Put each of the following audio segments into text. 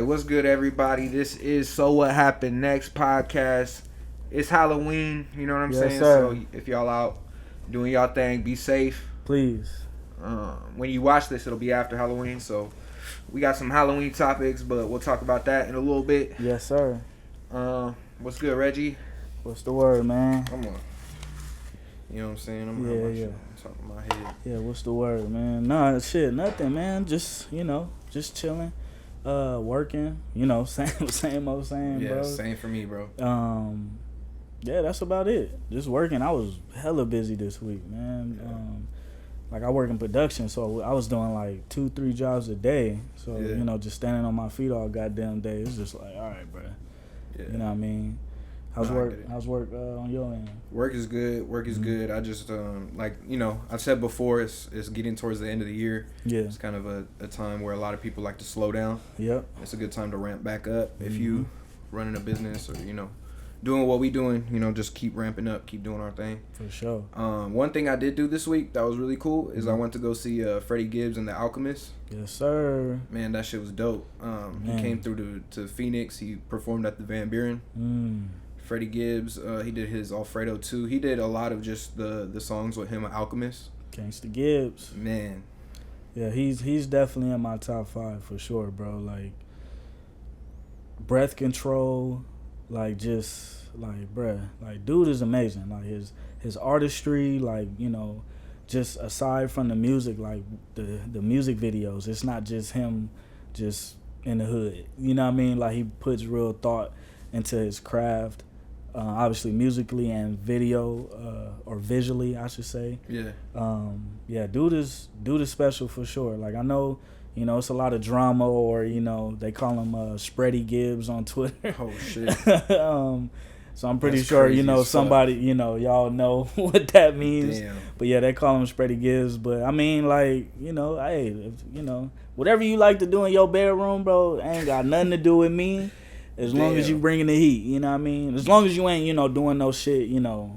Alright, what's good, everybody? This is So What Happened Next podcast. It's Halloween, you know what I'm saying? Sir. So if y'all out doing y'all thing, be safe. Please. When you watch this, it'll be after Halloween, so we got some Halloween topics, but we'll talk about that in a little bit. Yes, sir. What's good, Reggie? What's the word, man? Come on. You know what I'm saying? I'm talking my head. Yeah, what's the word, man? Nah, shit, nothing, man. Just, just chilling. Working, same old same, yeah, bro. Yeah, same for me, bro. Yeah, that's about it. Just working. I was hella busy this week, man. Yeah. I work in production, so I was doing like 2-3 jobs a day. So, Yeah. Just standing on my feet all goddamn day. It's just like, all right, bro. Yeah. You know what I mean? How's work on your end? Work is good. Work is good. I just I've said before, it's getting towards the end of the year. Yeah. It's kind of a time where a lot of people like to slow down. Yep. It's a good time to ramp back up if you running a business or doing what we doing. Just keep ramping up, keep doing our thing. For sure. One thing I did do this week that was really cool is I went to go see Freddie Gibbs and the Alchemist. Yes, sir. Man, that shit was dope. He came through to Phoenix. He performed at the Van Buren. Freddie Gibbs, he did his Alfredo too. He did a lot of just the songs with him, Alchemist. Gangsta Gibbs. Man. Yeah, he's definitely in my top 5 for sure, bro. Like, Breath Control, bruh, like, dude is amazing. Like, his artistry, like, just aside from the music, like, the music videos, it's not just him just in the hood. You know what I mean? Like, he puts real thought into his craft. Obviously musically and video or visually, I should say. Yeah. Dude is special for sure. Like, I know, it's a lot of drama, or they call him Spready Gibbs on Twitter. Oh shit. So I'm pretty sure somebody y'all know what that means. Damn. But yeah, they call him Spready Gibbs. But I mean, like, hey, whatever you like to do in your bedroom, bro, ain't got nothing to do with me. As long as you bringing the heat, you know what I mean? As long as you ain't, doing no shit, on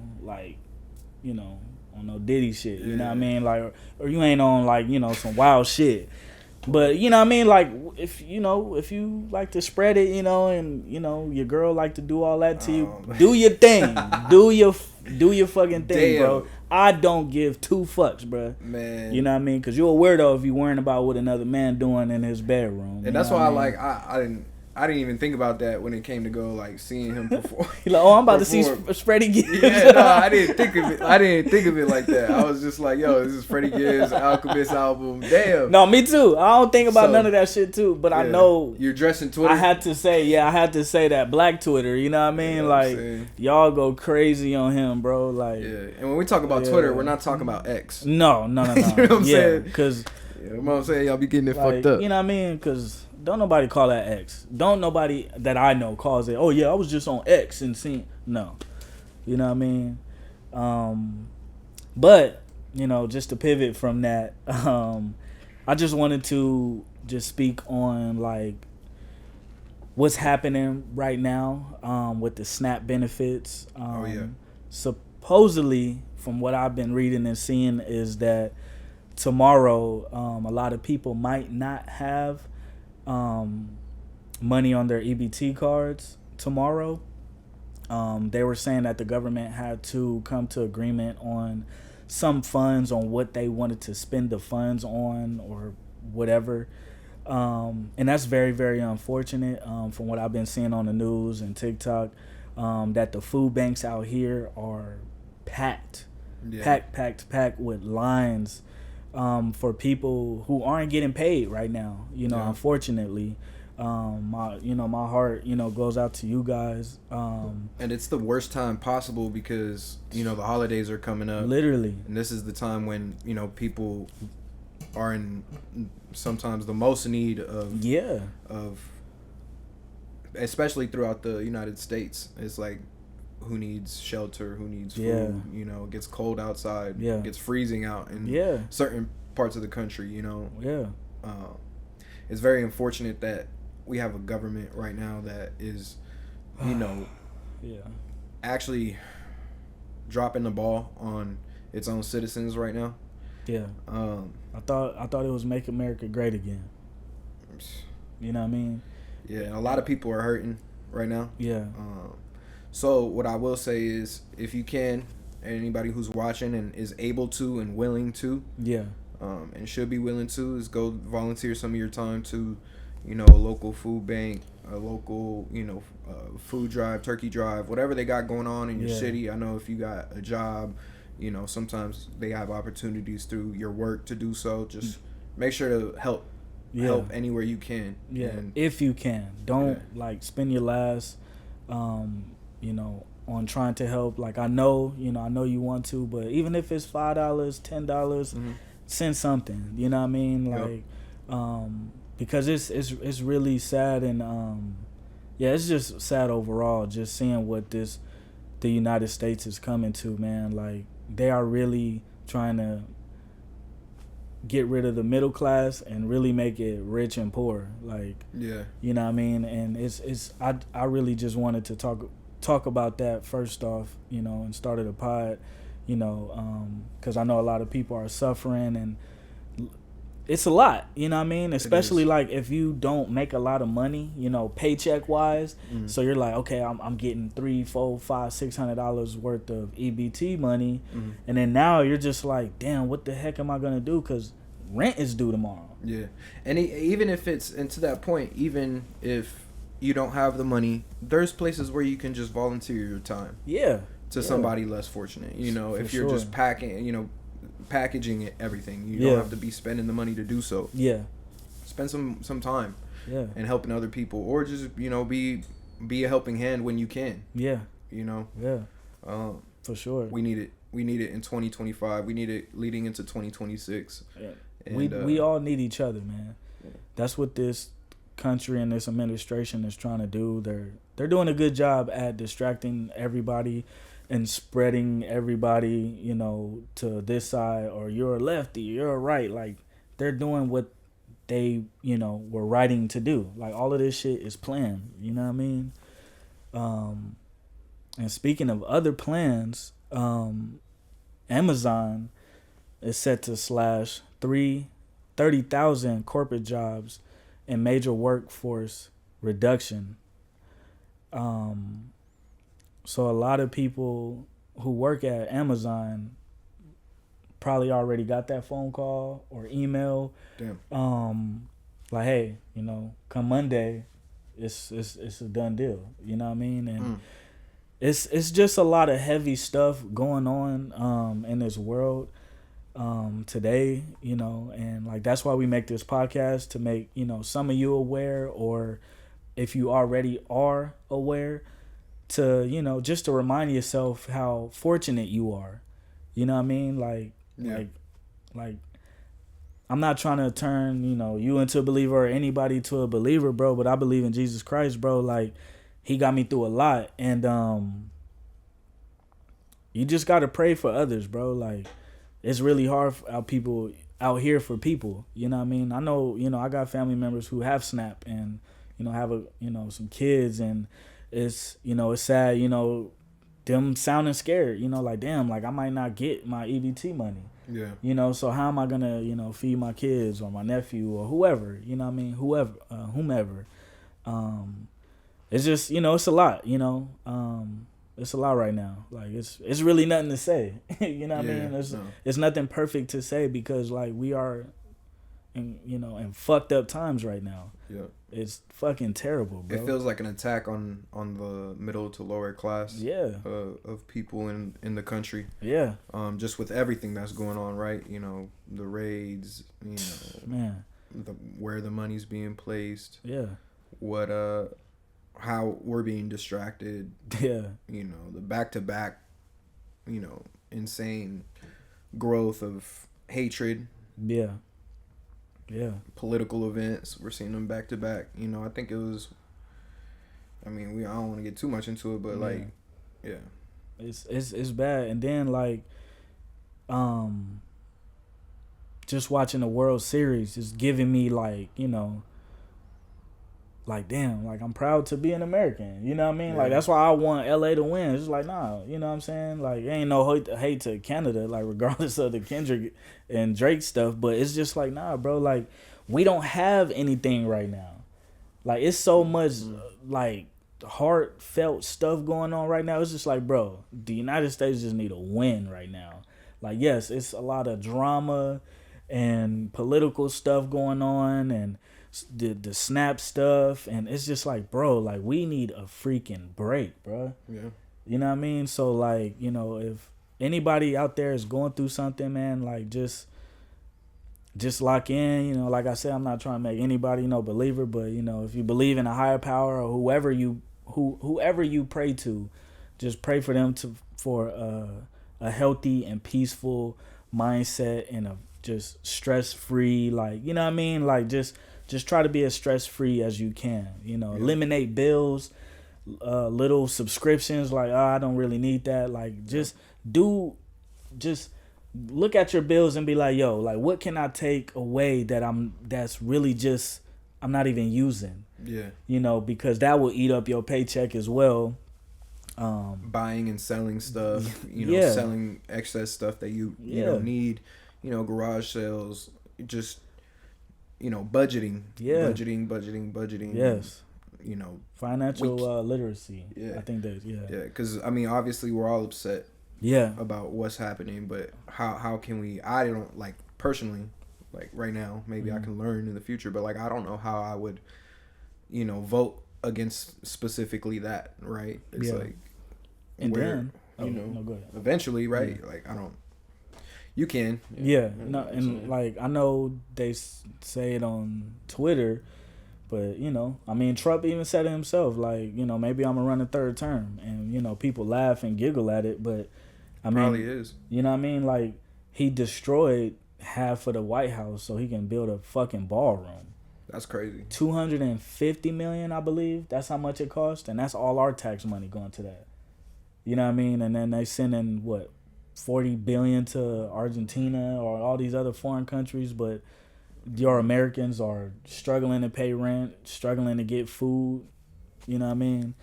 no Diddy shit, you know what I mean? Like, or you ain't on, like, some wild shit. But, you know what I mean? Like, if you like to spread it, and, your girl like to do all that to you, do your thing. do your fucking thing, bro. I don't give 2 fucks, bro. Man. You know what I mean? Because you're a weirdo if you worrying about what another man doing in his bedroom. And that's why I didn't even think about that when it came to go, like, seeing him perform. You're like, I'm about to see Freddie Gibbs. Yeah, no, I didn't think of it like that. I was just like, yo, this is Freddie Gibbs' Alchemist album. Damn. No, me too. I don't think about none of that shit too. But I know you're dressing Twitter. I had to say that Black Twitter. You know what I mean? Yeah, like, y'all go crazy on him, bro. Like, yeah. And when we talk about Twitter, we're not talking about X. No. You know what I'm saying? Because you know what I'm saying, y'all be getting it fucked up. You know what I mean? Because don't nobody call that X. Don't nobody that I know calls it, oh yeah, I was just on X and seeing. No. You know what I mean? But, just to pivot from that, I just wanted to just speak on, like, what's happening right now with the SNAP benefits. Supposedly, from what I've been reading and seeing, is that tomorrow a lot of people might not have money on their EBT cards tomorrow. They were saying that the government had to come to agreement on some funds on what they wanted to spend the funds on or whatever. And that's very, very unfortunate from what I've been seeing on the news and TikTok, that the food banks out here are packed with lines for people who aren't getting paid right now. Unfortunately, my heart goes out to you guys. And it's the worst time possible because the holidays are coming up, literally, and this is the time when people are in sometimes the most need of especially throughout the United States. It's like, who needs shelter, who needs food, it gets cold outside, it gets freezing out in certain parts of the country, it's very unfortunate that we have a government right now that is actually dropping the ball on its own citizens right now. I thought it was Make America Great Again. You know what I mean? Yeah, and a lot of people are hurting right now. Yeah. So what I will say is, if you can, anybody who's watching and is able to and willing to, Yeah. And should be willing to, is go volunteer some of your time to, a local food bank, a local, food drive, turkey drive, whatever they got going on in your city. I know if you got a job, sometimes they have opportunities through your work to do so. Just make sure to help anywhere you can. Yeah, and, if you can, don't like spend your last, on trying to help. Like I know you want to, but even if it's $5, $10, send something. You know what I mean? Like, because it's really sad, and it's just sad overall. Just seeing what the United States is coming to, man. Like they are really trying to get rid of the middle class and really make it rich and poor. Like, you know what I mean? And I really just wanted to talk about that first off, and started a pod, because I know a lot of people are suffering, and it's a lot, you know what I mean? Especially like if you don't make a lot of money, paycheck wise. So you're like, okay, I'm getting $300, $400, $500, $600 worth of EBT money, and then now you're just like, damn, what the heck am I gonna do? Because rent is due tomorrow. Yeah, and even if it's, and to that point, even if you don't have the money, there's places where you can just volunteer your time. To somebody less fortunate. If you're just packaging it, everything. You don't have to be spending the money to do so. Spend some time. And helping other people, or just be a helping hand when you can. For sure. We need it. We need it in 2025. We need it leading into 2026. And, we all need each other, man. That's what this country and this administration is trying to do. They're doing a good job at distracting everybody and spreading everybody, to this side, or you're a lefty, you're a right. Like they're doing what they, were writing to do. Like all of this shit is planned. You know what I mean? And speaking of other plans, Amazon is set to slash 30,000 corporate jobs and major workforce reduction. So a lot of people who work at Amazon probably already got that phone call or email. Damn. Like, hey, come Monday, it's a done deal. You know what I mean? And it's just a lot of heavy stuff going on in this world today, and like that's why we make this podcast, to make some of you aware, or if you already are aware, to just to remind yourself how fortunate you are. You know what I mean? Like I'm not trying to turn you into a believer or anybody to a believer, bro, but I believe in Jesus Christ, bro. Like he got me through a lot, and you just got to pray for others, bro. Like it's really hard for people out here for people. You know what I mean? I know, I got family members who have SNAP and, have some kids, and it's, it's sad, them sounding scared, like, damn, like I might not get my EBT money. So how am I going to, feed my kids or my nephew or whoever, you know what I mean? Whomever. It's just, it's a lot, it's a lot right now. Like it's really nothing to say. You know what I mean? It's nothing perfect to say, because like we are in fucked up times right now. It's fucking terrible, bro. It feels like an attack on the middle to lower class of people in the country. Just with everything that's going on, right? The raids, man, where the money's being placed. What how we're being distracted. The back-to-back, insane growth of hatred. Political events, we're seeing them back to back. I think it was, I don't want to get too much into it, but it's bad. And then like just watching the World Series is giving me like, like damn, like I'm proud to be an American. You know what I mean? Like that's why I want LA to win. It's like, nah, you know what I'm saying? Like ain't no hate to Canada, like regardless of the Kendrick and Drake stuff, but it's just like, nah, bro, like we don't have anything right now. Like, it's so much like heartfelt stuff going on right now. It's just like, bro, the United States just need a win right now. Like, yes, it's a lot of drama and political stuff going on, and the snap stuff, and it's just like, bro, like, we need a freaking break, bro. Yeah. You know what I mean? So, like, you know, if anybody out there is going through something, man, like, just lock in. You know, like I said, I'm not trying to make anybody no believer, but, you know, if you believe in a higher power or whoever you pray to, just pray for them for a healthy and peaceful mindset and a just stress-free, like, you know what I mean? Like, just try to be as stress-free as you can. You know, eliminate bills, little subscriptions, like, oh, I don't really need that. Like, just look at your bills and be like, yo, like, what can I take away that's really just I'm not even using? Yeah. You know, because that will eat up your paycheck as well. Buying and selling stuff, you know, selling excess stuff that you don't need, you know, garage sales, just, you know, budgeting. Budgeting. Yes. You know, financial literacy. Yeah. I think that, Yeah, because, I mean, obviously we're all upset. Yeah. About what's happening, but how can we? I don't, like, personally, like, right now, maybe I can learn in the future, but, like, I don't know how I would, you know, vote against specifically that, right? It's like, and where, then, you know, go ahead. Eventually, right? Like, I don't. You can. No, and like, I know they say it on Twitter, but, you know, I mean, Trump even said it himself, like, you know, maybe I'm gonna run a third term, and, you know, people laugh and giggle at it, but I mean, probably is. You know what I mean? Like, he destroyed half of the White House so he can build a fucking ballroom. That's crazy. $250 million, I believe. That's how much it cost, and that's all our tax money going to that. You know what I mean? And then they send in what, $40 billion to Argentina or all these other foreign countries, but your Americans are struggling to pay rent, struggling to get food. You know what I mean?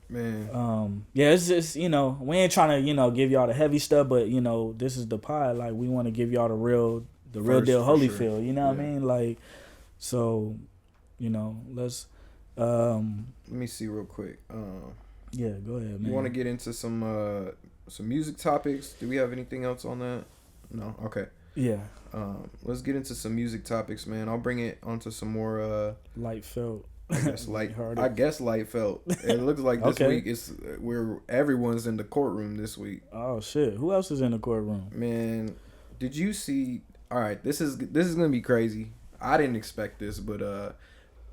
Man. Yeah, it's just, you know, we ain't trying to, you know, give y'all the heavy stuff, but, you know, this is the pod. Like, we want to give y'all the real deal Holyfield. You know what I mean? Like, so, you know, let's let me see real quick. Yeah, go ahead, man. You want to get into some music topics? Do we have anything else on that? No? Okay. Yeah. Let's get into some music topics, man. I'll bring it onto some more light felt. I guess light felt. It looks like this week is where everyone's in the courtroom this week. Oh shit! Who else is in the courtroom? Man, did you see? All right, this is gonna be crazy. I didn't expect this, but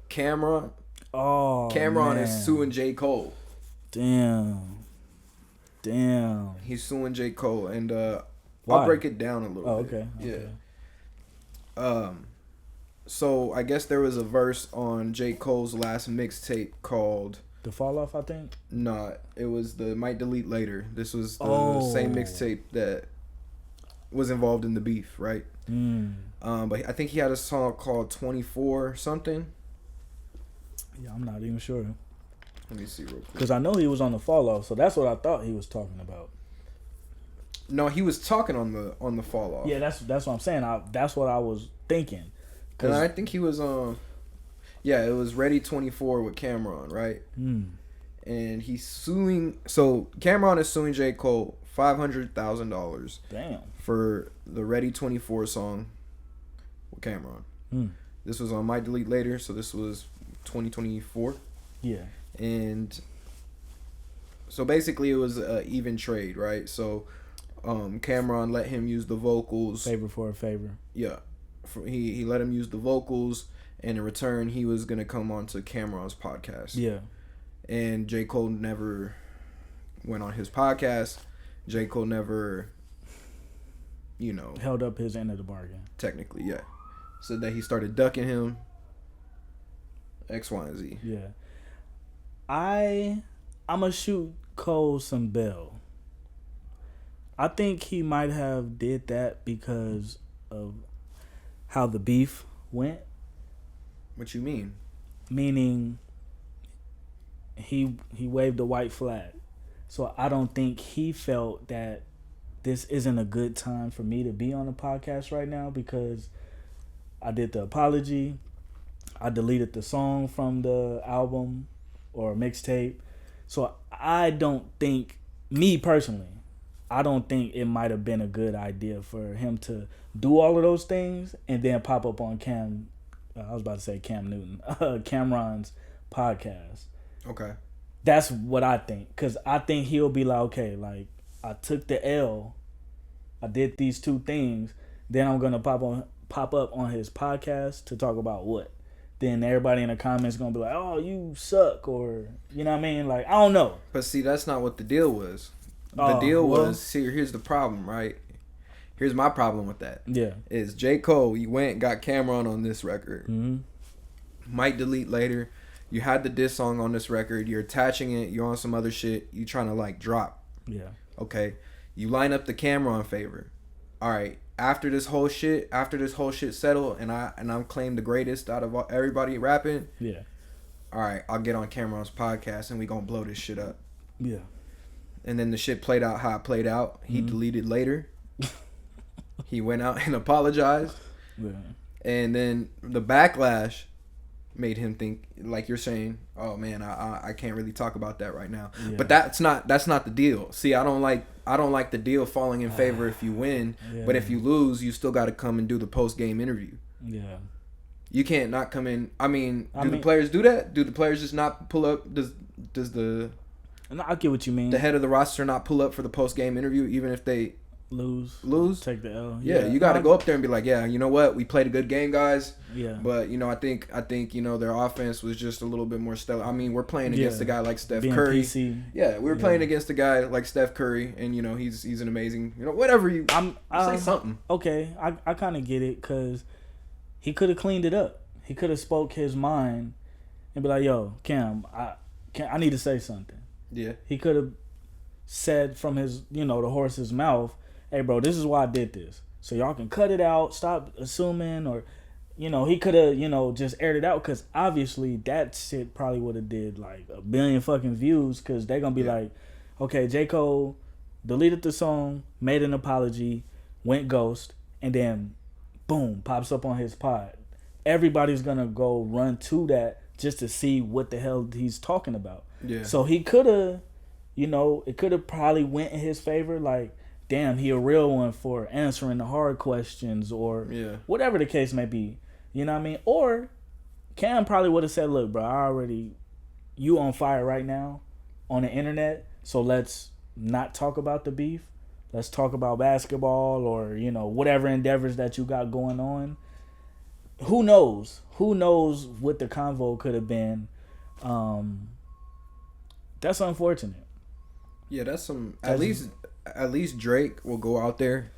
Cameron. Oh, Cameron man. is suing J.Cole. Damn. He's suing J.Cole, and I'll break it down a little bit. Okay. Yeah. So I guess there was a verse on J. Cole's last mixtape called The Fall Off, I think? No, it was the Might Delete Later. This was the same mixtape that was involved in the beef, right? But I think he had a song called 24 something. Yeah, I'm not even sure. Let me see real quick. Because I know he was on the Fall Off, so that's what I thought he was talking about. No, he was talking on the Fall Off. Yeah, that's what I'm saying. That's what I was thinking. And I think he was on. Yeah, it was Ready 24 with Cameron, right? And he's suing. So Cameron is suing J. Cole $500,000. Damn. For the Ready 24 song with Cameron. This was on Might Delete Later, so this was 2024. Yeah. And so basically it was an even trade, right? So Cameron let him use the vocals. Favor for a favor. Yeah. He let him use the vocals, and in return he was going to come on to Cameron's podcast. Yeah. And J. Cole never went on his podcast. J. Cole never, held up his end of the bargain. Technically, yeah. So that he started ducking him. X, Y, and Z. Yeah. I'ma shoot Cole some bail. I think he might have did that because of how the beef went. What you mean? Meaning he waved a white flag. So I don't think he felt that this isn't a good time for me to be on the podcast right now because I did the apology. I deleted the song from the album or mixtape. So I don't think, me personally, I don't think it might have been a good idea for him to do all of those things and then pop up on I was about to say Cam Newton, Cameron's podcast. Okay. That's what I think. Because I think he'll be like, okay, like, I took the L. I did these two things. Then I'm going to pop up on his podcast to talk about what? Then everybody in the comments going to be like, oh, you suck. Or, you know what I mean? Like, I don't know. But see, that's not what the deal was. The deal was, see, here's the problem, right? Here's my problem with that. Yeah. Is J.Cole, you went and got Cameron on this record. Mm-hmm. Might delete later. You had the diss song on this record. You're attaching it. You're on some other shit. You trying to like drop. Yeah. Okay. You line up the Cameron favor. All right. After this whole shit settled, and I'm claimed the greatest out of everybody rapping. Yeah. All right. I'll get on Cameron's podcast and we gonna blow this shit up. Yeah. And then the shit played out how it played out. He deleted later. He went out and apologized. Yeah. And then the backlash made him think, like you're saying, oh man, I can't really talk about that right now. Yeah. But that's not the deal. See, I don't like the deal falling in favor if you win, but if you lose, you still got to come and do the post game interview. Yeah. You can't not come in. I mean, the players do that? Do the players just not pull up? Does the I get what you mean. The head of the roster not pull up for the post game interview even if they lose, take the L. Yeah, you got to go up there and be like, yeah, you know what, we played a good game, guys. Yeah. But I think their offense was just a little bit more stellar. I mean, we're playing against a guy like Steph Curry. PC. Yeah, we were playing against a guy like Steph Curry, and he's an amazing, whatever you say something. Okay, I kind of get it because he could have cleaned it up. He could have spoke his mind and be like, yo, Cam, I need to say something. Yeah. He could have said from his, the horse's mouth, hey, bro, this is why I did this. So y'all can cut it out, stop assuming, or, he could have, just aired it out. Because obviously that shit probably would have did like 1 billion fucking views. Because they're going to be like, okay, J. Cole deleted the song, made an apology, went ghost, and then, boom, pops up on his pod. Everybody's going to go run to that just to see what the hell he's talking about. Yeah. So he could have, it could have probably went in his favor. Like, damn, he a real one for answering the hard questions or whatever the case may be. You know what I mean? Or Cam probably would have said, look, bro, you on fire right now on the internet. So let's not talk about the beef. Let's talk about basketball or, whatever endeavors that you got going on. Who knows? Who knows what the convo could have been? That's unfortunate. Yeah, that's some. At least Drake will go out there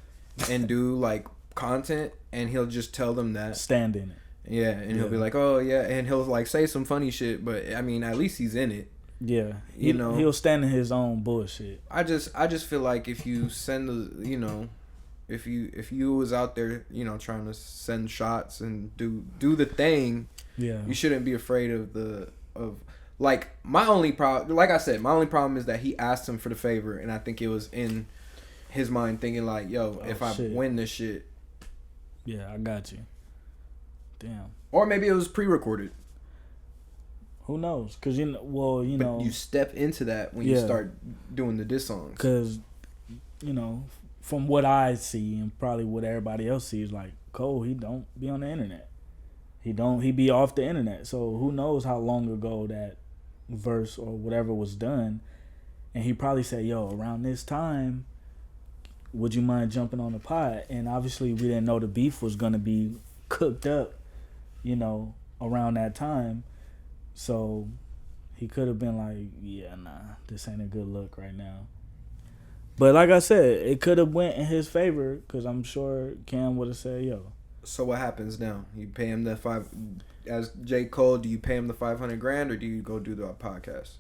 and do like content, and he'll just tell them that. Stand in it. Yeah, and he'll be like, oh yeah, and he'll like say some funny shit, but I mean, at least he's in it. Yeah, he'll stand in his own bullshit. I just feel like if you send the, if you was out there, trying to send shots and do the thing, you shouldn't be afraid of like my only problem. Like I said, my only problem is that he asked him for the favor, and I think it was in his mind thinking like, yo, if I win this shit, yeah, I got you. Damn. Or maybe it was pre-recorded. Who knows? Because but you step into that when you start doing the diss songs. Because from what I see and probably what everybody else sees, like Cole, he don't be on the internet. He be off the internet. So who knows how long ago that verse or whatever was done. And he probably said, yo, around this time, would you mind jumping on the pod? And obviously we didn't know the beef was going to be cooked up, around that time. So he could have been like, yeah, nah, this ain't a good look right now. But like I said, it could have went in his favor because I'm sure Cam would have said, yo. So what happens now? You pay him as J. Cole, do you pay him the $500,000 or do you go do the podcast?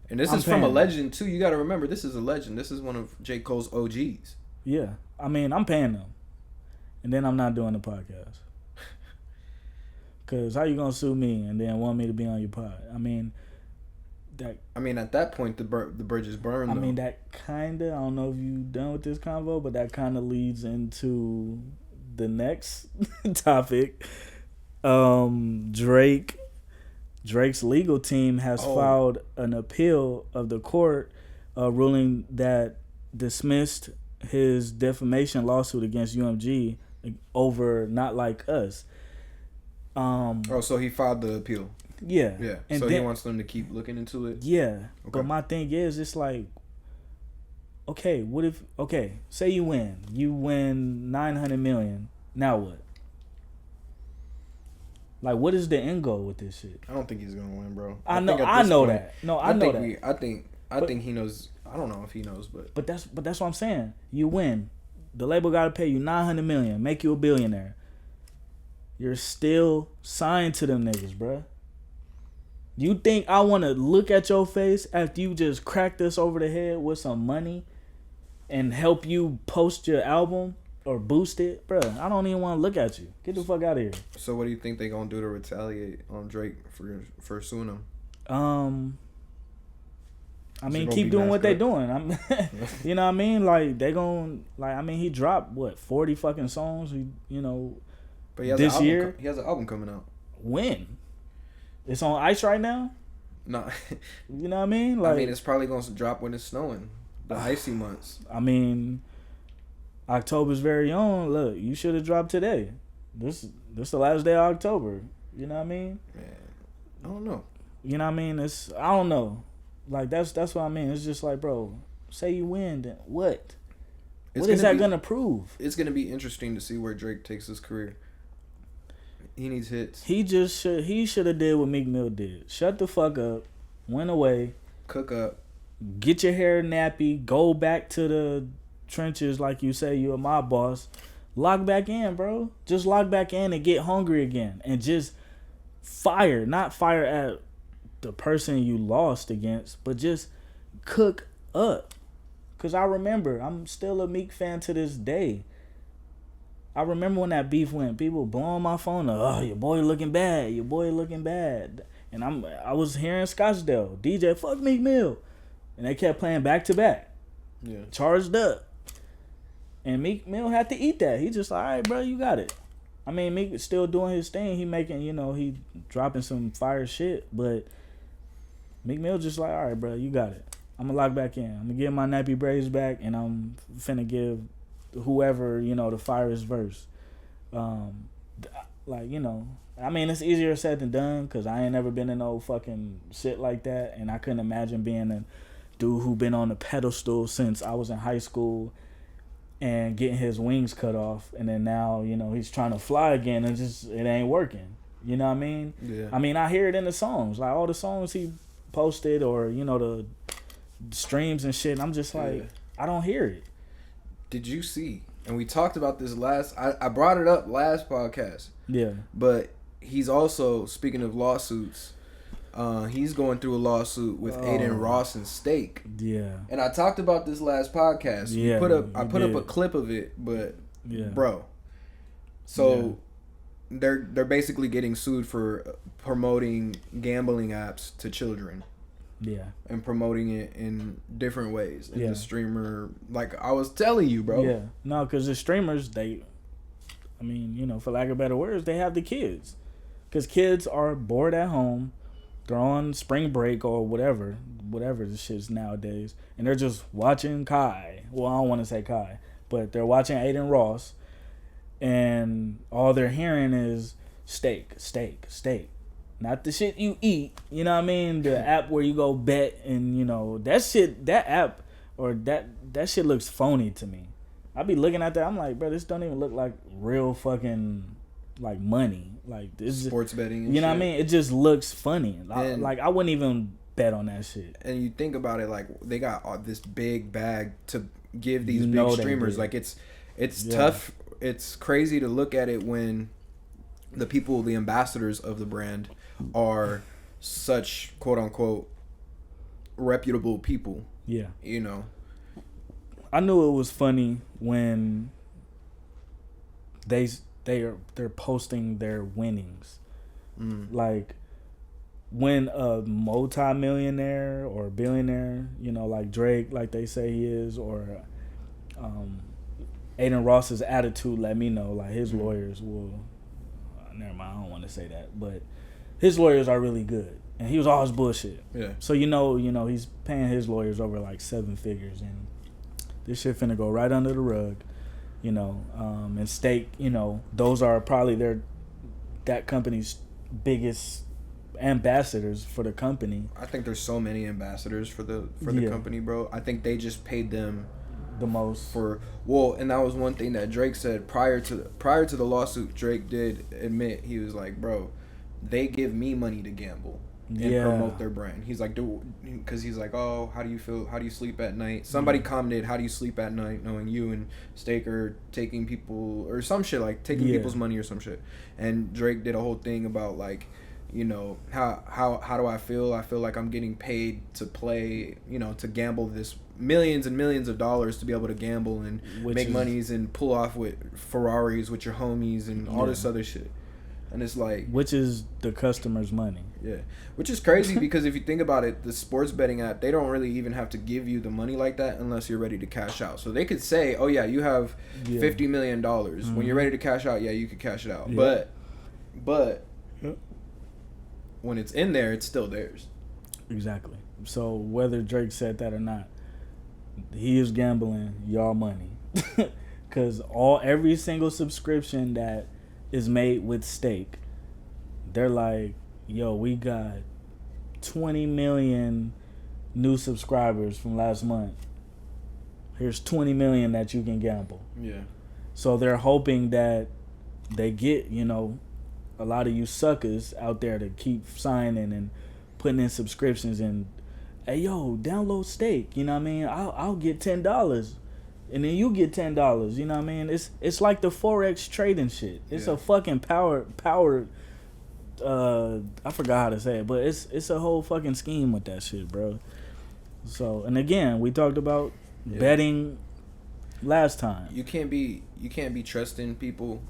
And this is from a legend too. You got to remember, this is a legend. This is one of J. Cole's OGs. Yeah. I mean, I'm paying them. And then I'm not doing the podcast. Because how you going to sue me and then want me to be on your pod? I mean, at that point, the bridge is burned. I mean, that kind of, I don't know if you done with this convo, but that kind of leads into the next topic. Drake's legal team has filed an appeal of the court ruling that dismissed his defamation lawsuit against UMG over Not Like Us. So he filed the appeal. Yeah. And so he wants them to keep looking into it. Yeah. Okay. But my thing is, it's like, okay, say you win $900 million. Now what? Like, what is the end goal with this shit? I don't think he's gonna win, bro. I know that. No, I know that. I think he knows. I don't know if he knows, but that's what I'm saying. You win. The label got to pay you $900 million, make you a billionaire. You're still signed to them niggas, bruh. You think I want to look at your face after you just cracked us over the head with some money and help you post your album or boost it? Bruh, I don't even want to look at you. Get the fuck out of here. So what do you think they gonna do to retaliate on Drake for suing him? I mean, keep doing what they doing. You know what I mean? Like, they gon' like, I mean, he dropped, 40 fucking songs, but this year? He has an album coming out. When? It's on ice right now? No. You know what I mean? Like, it's probably going to drop when it's snowing. The icy months. I mean, October's very own. Look, you should have dropped today. This the last day of October. You know what I mean? Man, I don't know. You know what I mean? I don't know. Like, that's what I mean. It's just like, bro, say you win, then what? What is that gonna prove? It's gonna be interesting to see where Drake takes his career. He needs hits. He should have did what Meek Mill did. Shut the fuck up. Went away. Cook up. Get your hair nappy. Go back to the trenches like you say you're my boss. Lock back in, bro. Just lock back in and get hungry again. And just fire. Not fire at the person you lost against, but just cook up. Because I remember, I'm still a Meek fan to this day. I remember when that beef went, people blowing my phone up. Oh, your boy looking bad. Your boy looking bad. And I was hearing Scottsdale, DJ, fuck Meek Mill. And they kept playing back to back. Yeah. Charged up. And Meek Mill had to eat that. He just like, all right, bro, you got it. I mean, Meek is still doing his thing. He making, he dropping some fire shit. But Meek Mill just like, all right, bro, you got it. I'm going to lock back in. I'm going to get my nappy braids back, and I'm finna give whoever, the fire's verse. I mean, it's easier said than done because I ain't never been in no fucking shit like that, and I couldn't imagine being a dude who been on a pedestal since I was in high school and getting his wings cut off, and then now, he's trying to fly again, and it ain't working. You know what I mean? Yeah. I mean, I hear it in the songs. Like, all the songs he posted or, the streams and shit, and I'm just like, I don't hear it. Did you see? And we talked about this I brought it up last podcast. Yeah. But he's also, speaking of lawsuits, he's going through a lawsuit with Aiden Ross and Steak. Yeah. And I talked about this last podcast. Yeah. I put up a clip of it, but bro. So they're basically getting sued for promoting gambling apps to children. Yeah. And promoting it in different ways. And the streamer, like I was telling you, bro. Yeah. No, because the streamers, for lack of better words, they have the kids. Because kids are bored at home. They're on spring break or whatever the shit's nowadays. And they're just watching Kai. Well, I don't want to say Kai. But they're watching Aiden Ross. And all they're hearing is steak, steak, steak. Not the shit you eat, you know what I mean? The app where you go bet and, that app or that shit looks phony to me. I be looking at that, I'm like, bro, this don't even look like real fucking, like, money. Like, this sports betting and you know shit. what I mean? It just looks funny. I wouldn't even bet on that shit. And you think about it, like, they got this big bag to give these big streamers. Like, it's tough. It's crazy to look at it when the people, the ambassadors of the brand, are such quote unquote reputable people. Yeah. I knew it was funny when they're posting their winnings. Like when a multi-millionaire or billionaire, like Drake, like they say he is, or Aiden Ross's attitude, let me know, like his lawyers will never mind. I don't want to say that, but his lawyers are really good, and he was always bullshit. Yeah. So you know, he's paying his lawyers over like 7 figures, and this shit finna go right under the rug. And Stake, those are probably that company's biggest ambassadors for the company. I think there's so many ambassadors for the company, bro. I think they just paid them the most and that was one thing that Drake said prior to the lawsuit. Drake did admit, he was like, bro, they give me money to gamble and promote their brand. He's like, because he's like, oh, how do you feel? How do you sleep at night? Somebody commented, how do you sleep at night knowing you and Stake are taking people or some shit, like taking people's money or some shit. And Drake did a whole thing about like, how do I feel? I feel like I'm getting paid to play, to gamble this millions and millions of dollars to be able to gamble and make monies and pull off with Ferraris with your homies and all this other shit. And it's like, which is the customer's money. Yeah, which is crazy because if you think about it, the sports betting app, they don't really even have to give you the money like that unless you're ready to cash out. So they could say, oh yeah, you have $50 million. Mm-hmm. When you're ready to cash out, you could cash it out. Yeah. But when it's in there, it's still theirs. Exactly. So whether Drake said that or not, he is gambling y'all money. Because every single subscription that is made with Stake, they're like, yo, we got 20 million new subscribers from last month. Here's 20 million that you can gamble. Yeah. So they're hoping that they get, a lot of you suckers out there to keep signing and putting in subscriptions and, hey, yo, download Stake. You know what I mean? I'll get $10. And then you get $10. You know what I mean? It's like the Forex trading shit. It's a fucking powered. I forgot how to say it, but it's a whole fucking scheme with that shit, bro. So, and again, we talked about betting last time. You can't be trusting people.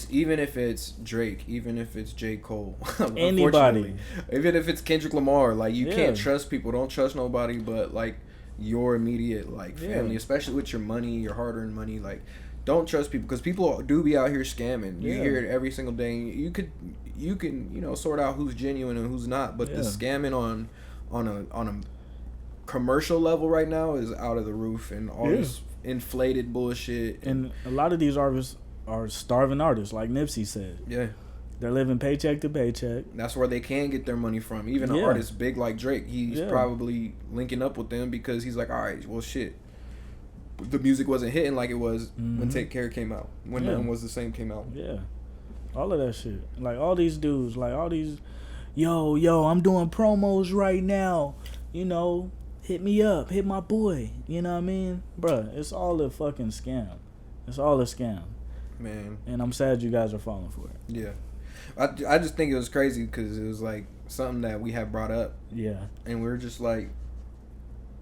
Even if it's Drake, even if it's J.Cole, anybody, even if it's Kendrick Lamar, like you can't trust people. Don't trust nobody, but like your immediate family, especially with your money, your hard-earned money. Like, don't trust people because people do be out here scamming. You hear it every single day. You can sort out who's genuine and who's not, but the scamming on a commercial level right now is out of the roof, and all this inflated bullshit. And a lot of these artists are starving artists, like Nipsey said. Yeah. They're living paycheck to paycheck. That's where they can get their money from. Even an artist big like Drake, he's probably linking up with them because he's like, all right, well, shit. The music wasn't hitting like it was when Take Care came out. When Nothing Was the Same came out. Yeah. All of that shit. Like, all these dudes, like, all these, yo, I'm doing promos right now. Hit me up. Hit my boy. You know what I mean? Bruh, it's all a fucking scam. It's all a scam. Man. And I'm sad you guys are falling for it. Yeah. I just think it was crazy because it was like something that we had brought up. Yeah. And we were just like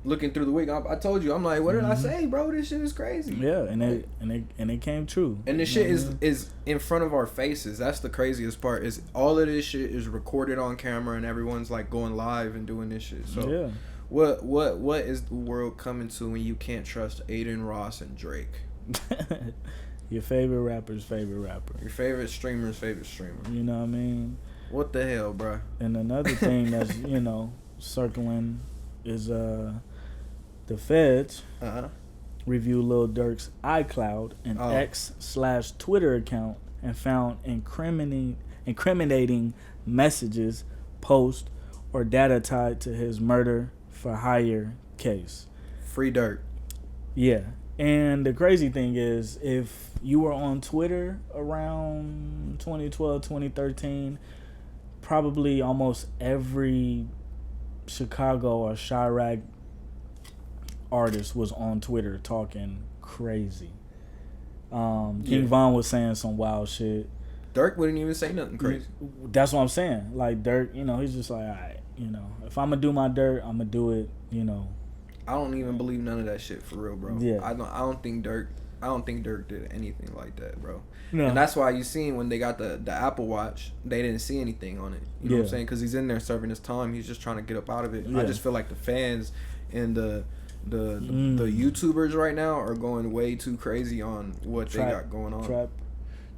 looking through the week. I told you, I'm like, what did I say, bro? This shit is crazy. Yeah, and it came true. And this shit is in front of our faces. That's the craziest part. Is all of this shit is recorded on camera and everyone's like going live and doing this shit. So what is the world coming to when you can't trust Aiden Ross and Drake? Your favorite rapper's favorite rapper. Your favorite streamer's favorite streamer. You know what I mean? What the hell, bro? And another thing that's, circling is the feds reviewed Lil Durk's iCloud and X/Twitter account and found incriminating messages, posts, or data tied to his murder for hire case. Free Durk. Yeah. And the crazy thing is, if you were on Twitter around 2012, 2013, probably almost every Chicago or Chirac artist was on Twitter talking crazy. King Von was saying some wild shit. Durk wouldn't even say nothing crazy. That's what I'm saying. Like, Durk, he's just like, all right, if I'm going to do my dirt, I'm going to do it, I don't even believe none of that shit for real, bro. Yeah. I don't think Durk did anything like that, bro. No. And that's why you seen when they got the Apple Watch, they didn't see anything on it. You know what I'm saying? Because he's in there serving his time. He's just trying to get up out of it. Yeah. I just feel like the fans and the YouTubers right now are going way too crazy on what they got going on.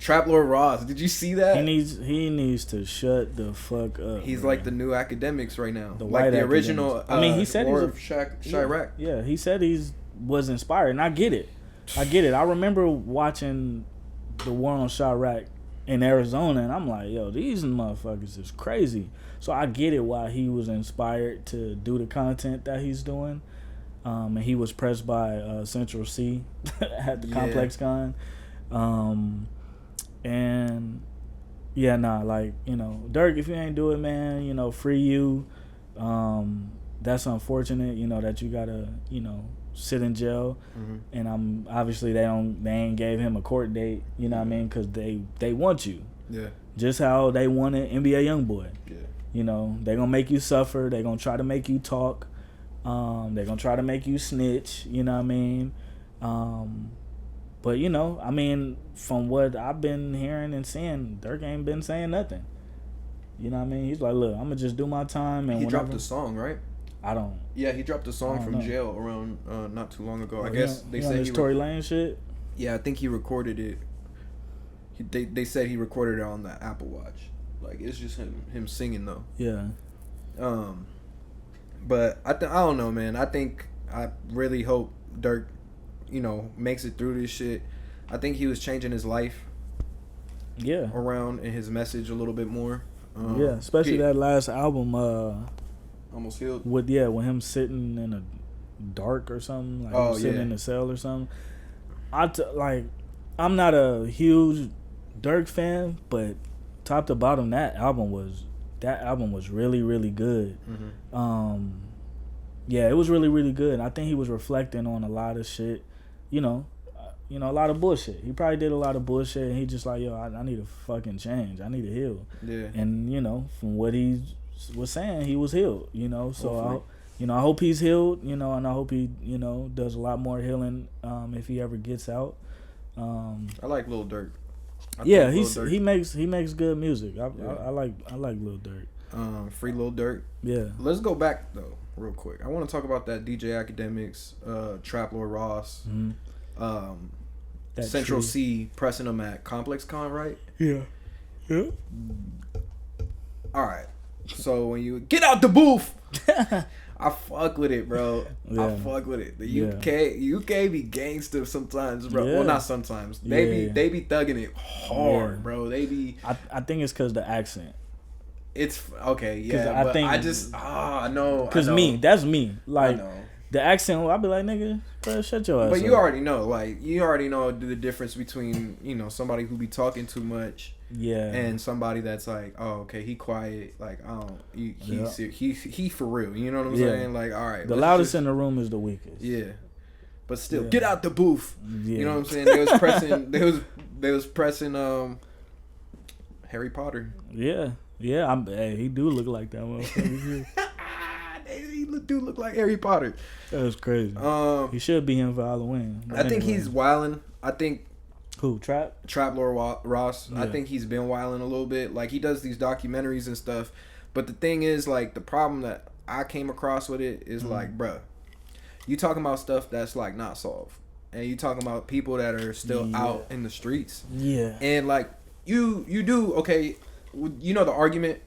Trap Lord Ross. Did you see that? He needs to shut the fuck up. He's bro. like the new academics right now. The like white the original. I mean, he said War he's of Chirac. Yeah, he said was inspired, and I get it. I remember watching the War on Chirac in Arizona, and I'm like, yo, these motherfuckers is crazy. So I get it why he was inspired to do the content that he's doing. And he was pressed by Central C at the Complex Con. And yeah, like, you know, Dirk, if you ain't do it, man, you know, free you. That's unfortunate, you know, that you gotta, you know, sit in jail. And obviously they ain't gave him a court date, you know what I mean, because they want you. Yeah. Just how they wanted NBA YoungBoy. Yeah. You know, they gonna make you suffer. They gonna try to make you talk. They're gonna try to make you snitch, you know what I mean? But you know, I mean, from what I've been hearing and seeing, Dirk ain't been saying nothing. You know what I mean? He's like, look, I'm gonna just do my time. And he dropped a song, right? I don't. Yeah, he dropped a song from jail around not too long ago. I guess they said his Tory Lane shit. Yeah, I think he recorded it. They said he recorded it on the Apple Watch. Like, it's just him singing though. Yeah. But I don't know, man. I really hope Dirk, you know, makes it through this shit. I think he was changing his life. Yeah. Around and his message a little bit more. Especially that last album. Almost Healed. With him sitting in a dark or something, like sitting in a cell or something. I'm not a huge Dirk fan, but top to bottom, that album was really, really good. Yeah, it was really, really good. I think he was reflecting on a lot of shit, you know, a lot of bullshit. He probably did a lot of bullshit, and he just like, yo, I need to fucking change. I need to heal. Yeah. And you know, from what he was saying, he was healed. You know, so I hope he's healed. You know, and I hope he, you know, does a lot more healing if he ever gets out. I like Lil Durk. He makes good music. I like Lil Durk. Free Lil Durk. Yeah. Let's go back though, real quick. I want to talk about that DJ Academics, Trap Lord Ross, Central C pressing them at Complex Con, right? Yeah. Yeah. All right. So when you get out the booth, I fuck with it, bro. Yeah. I fuck with it. The UK be gangster sometimes, bro. Yeah. Well, not sometimes. They be thugging it hard, bro. They be. I think it's because the accent. It's okay, yeah. But I know. Because that's me. Like the accent, I'll be like, nigga, bro, shut your ass up. But you already know, the difference between, you know, somebody who be talking too much. Yeah. And somebody that's like, oh, okay, he quiet, like, he for real. You know what I'm saying? Like, all right. The loudest in the room is the weakest. Yeah. But still, get out the booth. Yeah. You know what I'm saying? They was pressing Harry Potter. Yeah. Yeah, he do look like that motherfucker. He do look like Harry Potter. That was crazy. He should be in for Halloween. I think he's wilding. I think who Trap Lord Ross. Yeah. I think he's been wilding a little bit. Like, he does these documentaries and stuff. But the thing is, like, the problem that I came across with it is like, bruh, you talking about stuff that's like not solved, and you talking about people that are still out in the streets. Yeah. And like you do okay. You know the argument?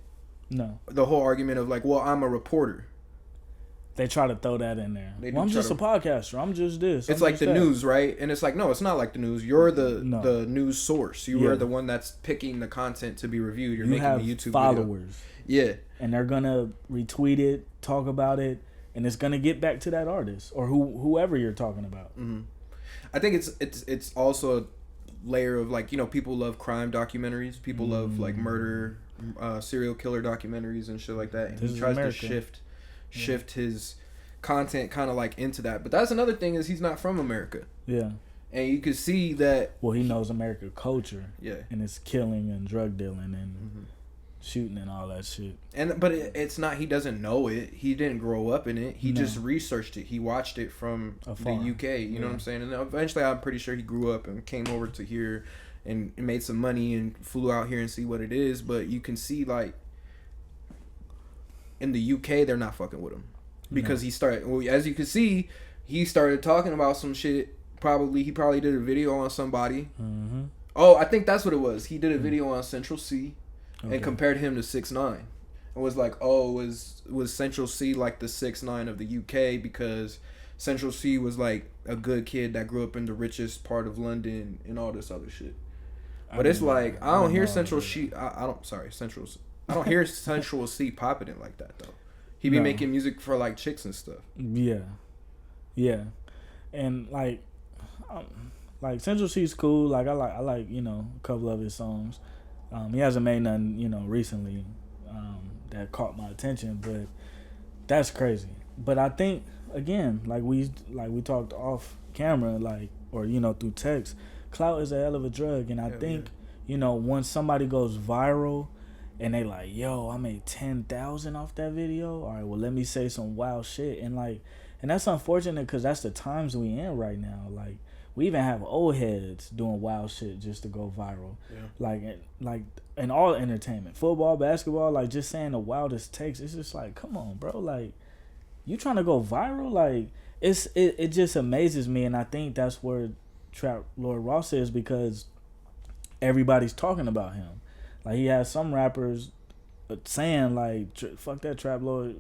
No. The whole argument of like, well, I'm a reporter. They try to throw that in there. Well, I'm just a podcaster. I'm just this. It's like the news, right? And it's like, no, it's not like the news. You're the news source. You are the one that's picking the content to be reviewed. You're making a YouTube followers. Video. Yeah. And they're going to retweet it, talk about it, and it's going to get back to that artist or whoever you're talking about. Mm-hmm. I think it's also a layer of like, you know, people love crime documentaries. People love like murder, serial killer documentaries and shit like that. And he tries to shift his content kind of like into that. But that's another thing is he's not from America. Yeah. And you can see that. Well, he knows American culture. Yeah. And it's killing and drug dealing and shooting and all that shit. But it's not, he doesn't know it. He didn't grow up in it. He just researched it. He watched it from afar. The UK. You know what I'm saying? And eventually I'm pretty sure he grew up and came over to here and made some money and flew out here and see what it is. But you can see like in the UK they're not fucking with him. Because he started, well, as you can see, he started talking about some shit. He probably did a video on somebody Oh, I think that's what it was. He did a video on Central C and compared him to 6ix9ine. It was like, oh, was Central C like the 6ix9ine of the UK because Central C was like a good kid that grew up in the richest part of London and all this other shit. But it's like I don't hear Central C. I don't hear Central C popping it like that though. He be making music for like chicks and stuff. Yeah, and like Central C's cool. Like I like a couple of his songs. He hasn't made nothing recently that caught my attention, but that's crazy. But I think again, like we talked off camera, through text, clout is a hell of a drug, and I think once somebody goes viral and they like, yo, I made 10,000 off that video. All right, well, let me say some wild shit, and that's unfortunate because that's the times we in right now. Like we even have old heads doing wild shit just to go viral. Yeah. Like in all entertainment, football, basketball, like just saying the wildest takes. It's just like, come on, bro. Like you trying to go viral? Like it just amazes me, and I think that's where Trap Lord Ross is because everybody's talking about him. Like he has some rappers saying like, fuck that Trap Lord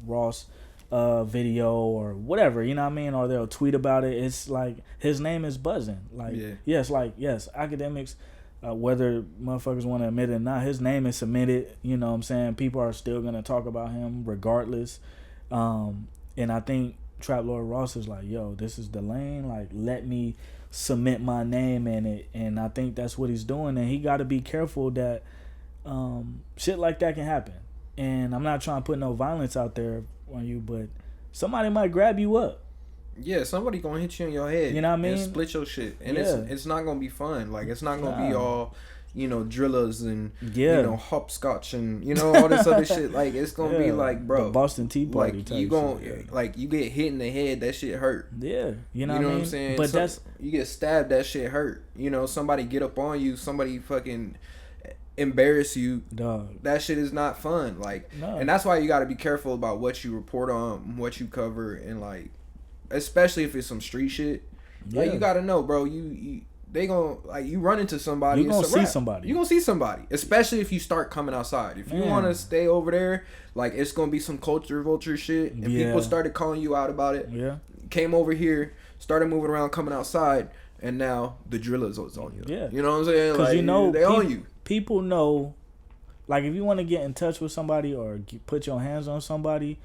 Ross video or whatever, you know what I mean, or they'll tweet about it. It's like his name is buzzing. Like yes, academics, whether motherfuckers want to admit it or not, his name is submitted. You know what I'm saying? People are still gonna talk about him regardless. And I think Trap Lord Ross is like, yo, this is the lane. Like let me submit my name in it, and I think that's what he's doing. And he got to be careful that shit like that can happen. And I'm not trying to put no violence out there on you, but somebody might grab you up. Yeah, somebody gonna hit you in your head. You know what I mean? And split your shit, and it's not gonna be fun. Like it's not gonna be all drillers and hopscotch and all this other shit. Like it's gonna be like, bro, the Boston Tea Party. Like you gonna like you get hit in the head, that shit hurt. Yeah, you know what I'm saying. But that's you get stabbed, that shit hurt. Somebody get up on you, somebody fucking embarrass you, dog. That shit is not fun. Like, and that's why you got to be careful about what you report on, what you cover, and like, especially if it's some street shit. Yeah. Like, you got to know, bro. They gonna like you run into somebody. You gonna see somebody. You gonna see somebody, especially if you start coming outside. If you want to stay over there, like it's gonna be some culture vulture shit, and people started calling you out about it. Yeah, came over here, started moving around, coming outside, and now the drillers is on you. Yeah, you know what I'm saying? Because they own you. People know, like if you want to get in touch with somebody or put your hands on somebody,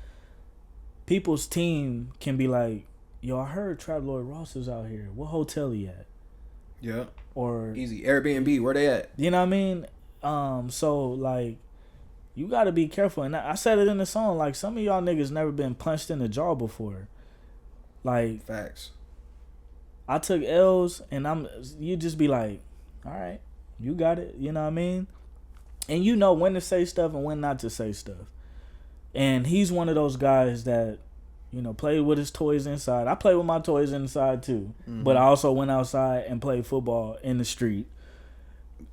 people's team can be like, yo, I heard Trap Lord Ross is out here. What hotel he at? Yeah. Or easy Airbnb. Where they at? You know what I mean? So like, you got to be careful. And I said it in the song. Like some of y'all niggas never been punched in the jaw before. Like facts. I took L's, and you just be like, all right, you got it. You know what I mean? And you know when to say stuff and when not to say stuff. And he's one of those guys that, played with his toys inside. I play with my toys inside too. Mm-hmm. But I also went outside and played football in the street.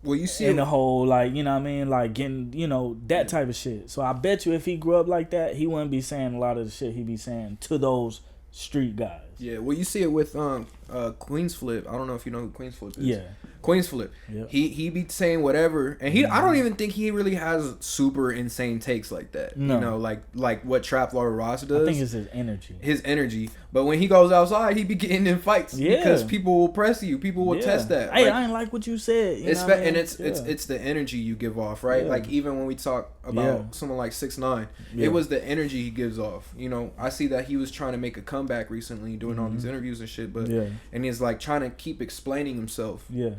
Well, you see in the whole, like, you know what I mean? Like getting, that type of shit. So I bet you if he grew up like that, he wouldn't be saying a lot of the shit he be saying to those street guys. Yeah, well, you see it with Queens Flip. I don't know if you know who Queens Flip is. Yeah, Queens Flip. Yep. He be saying whatever, and I don't even think he really has super insane takes like that. No. Like what Trap Lord Ross does. I think it's his energy. But when he goes outside, he be getting in fights because people will press you. People will test that. Hey, I ain't like what you said. It's the energy you give off, right? Yeah. Like even when we talk about someone like 6ix9ine, it was the energy he gives off. I see that he was trying to make a comeback recently, doing all these interviews and shit, but and he's like trying to keep explaining himself. Yeah.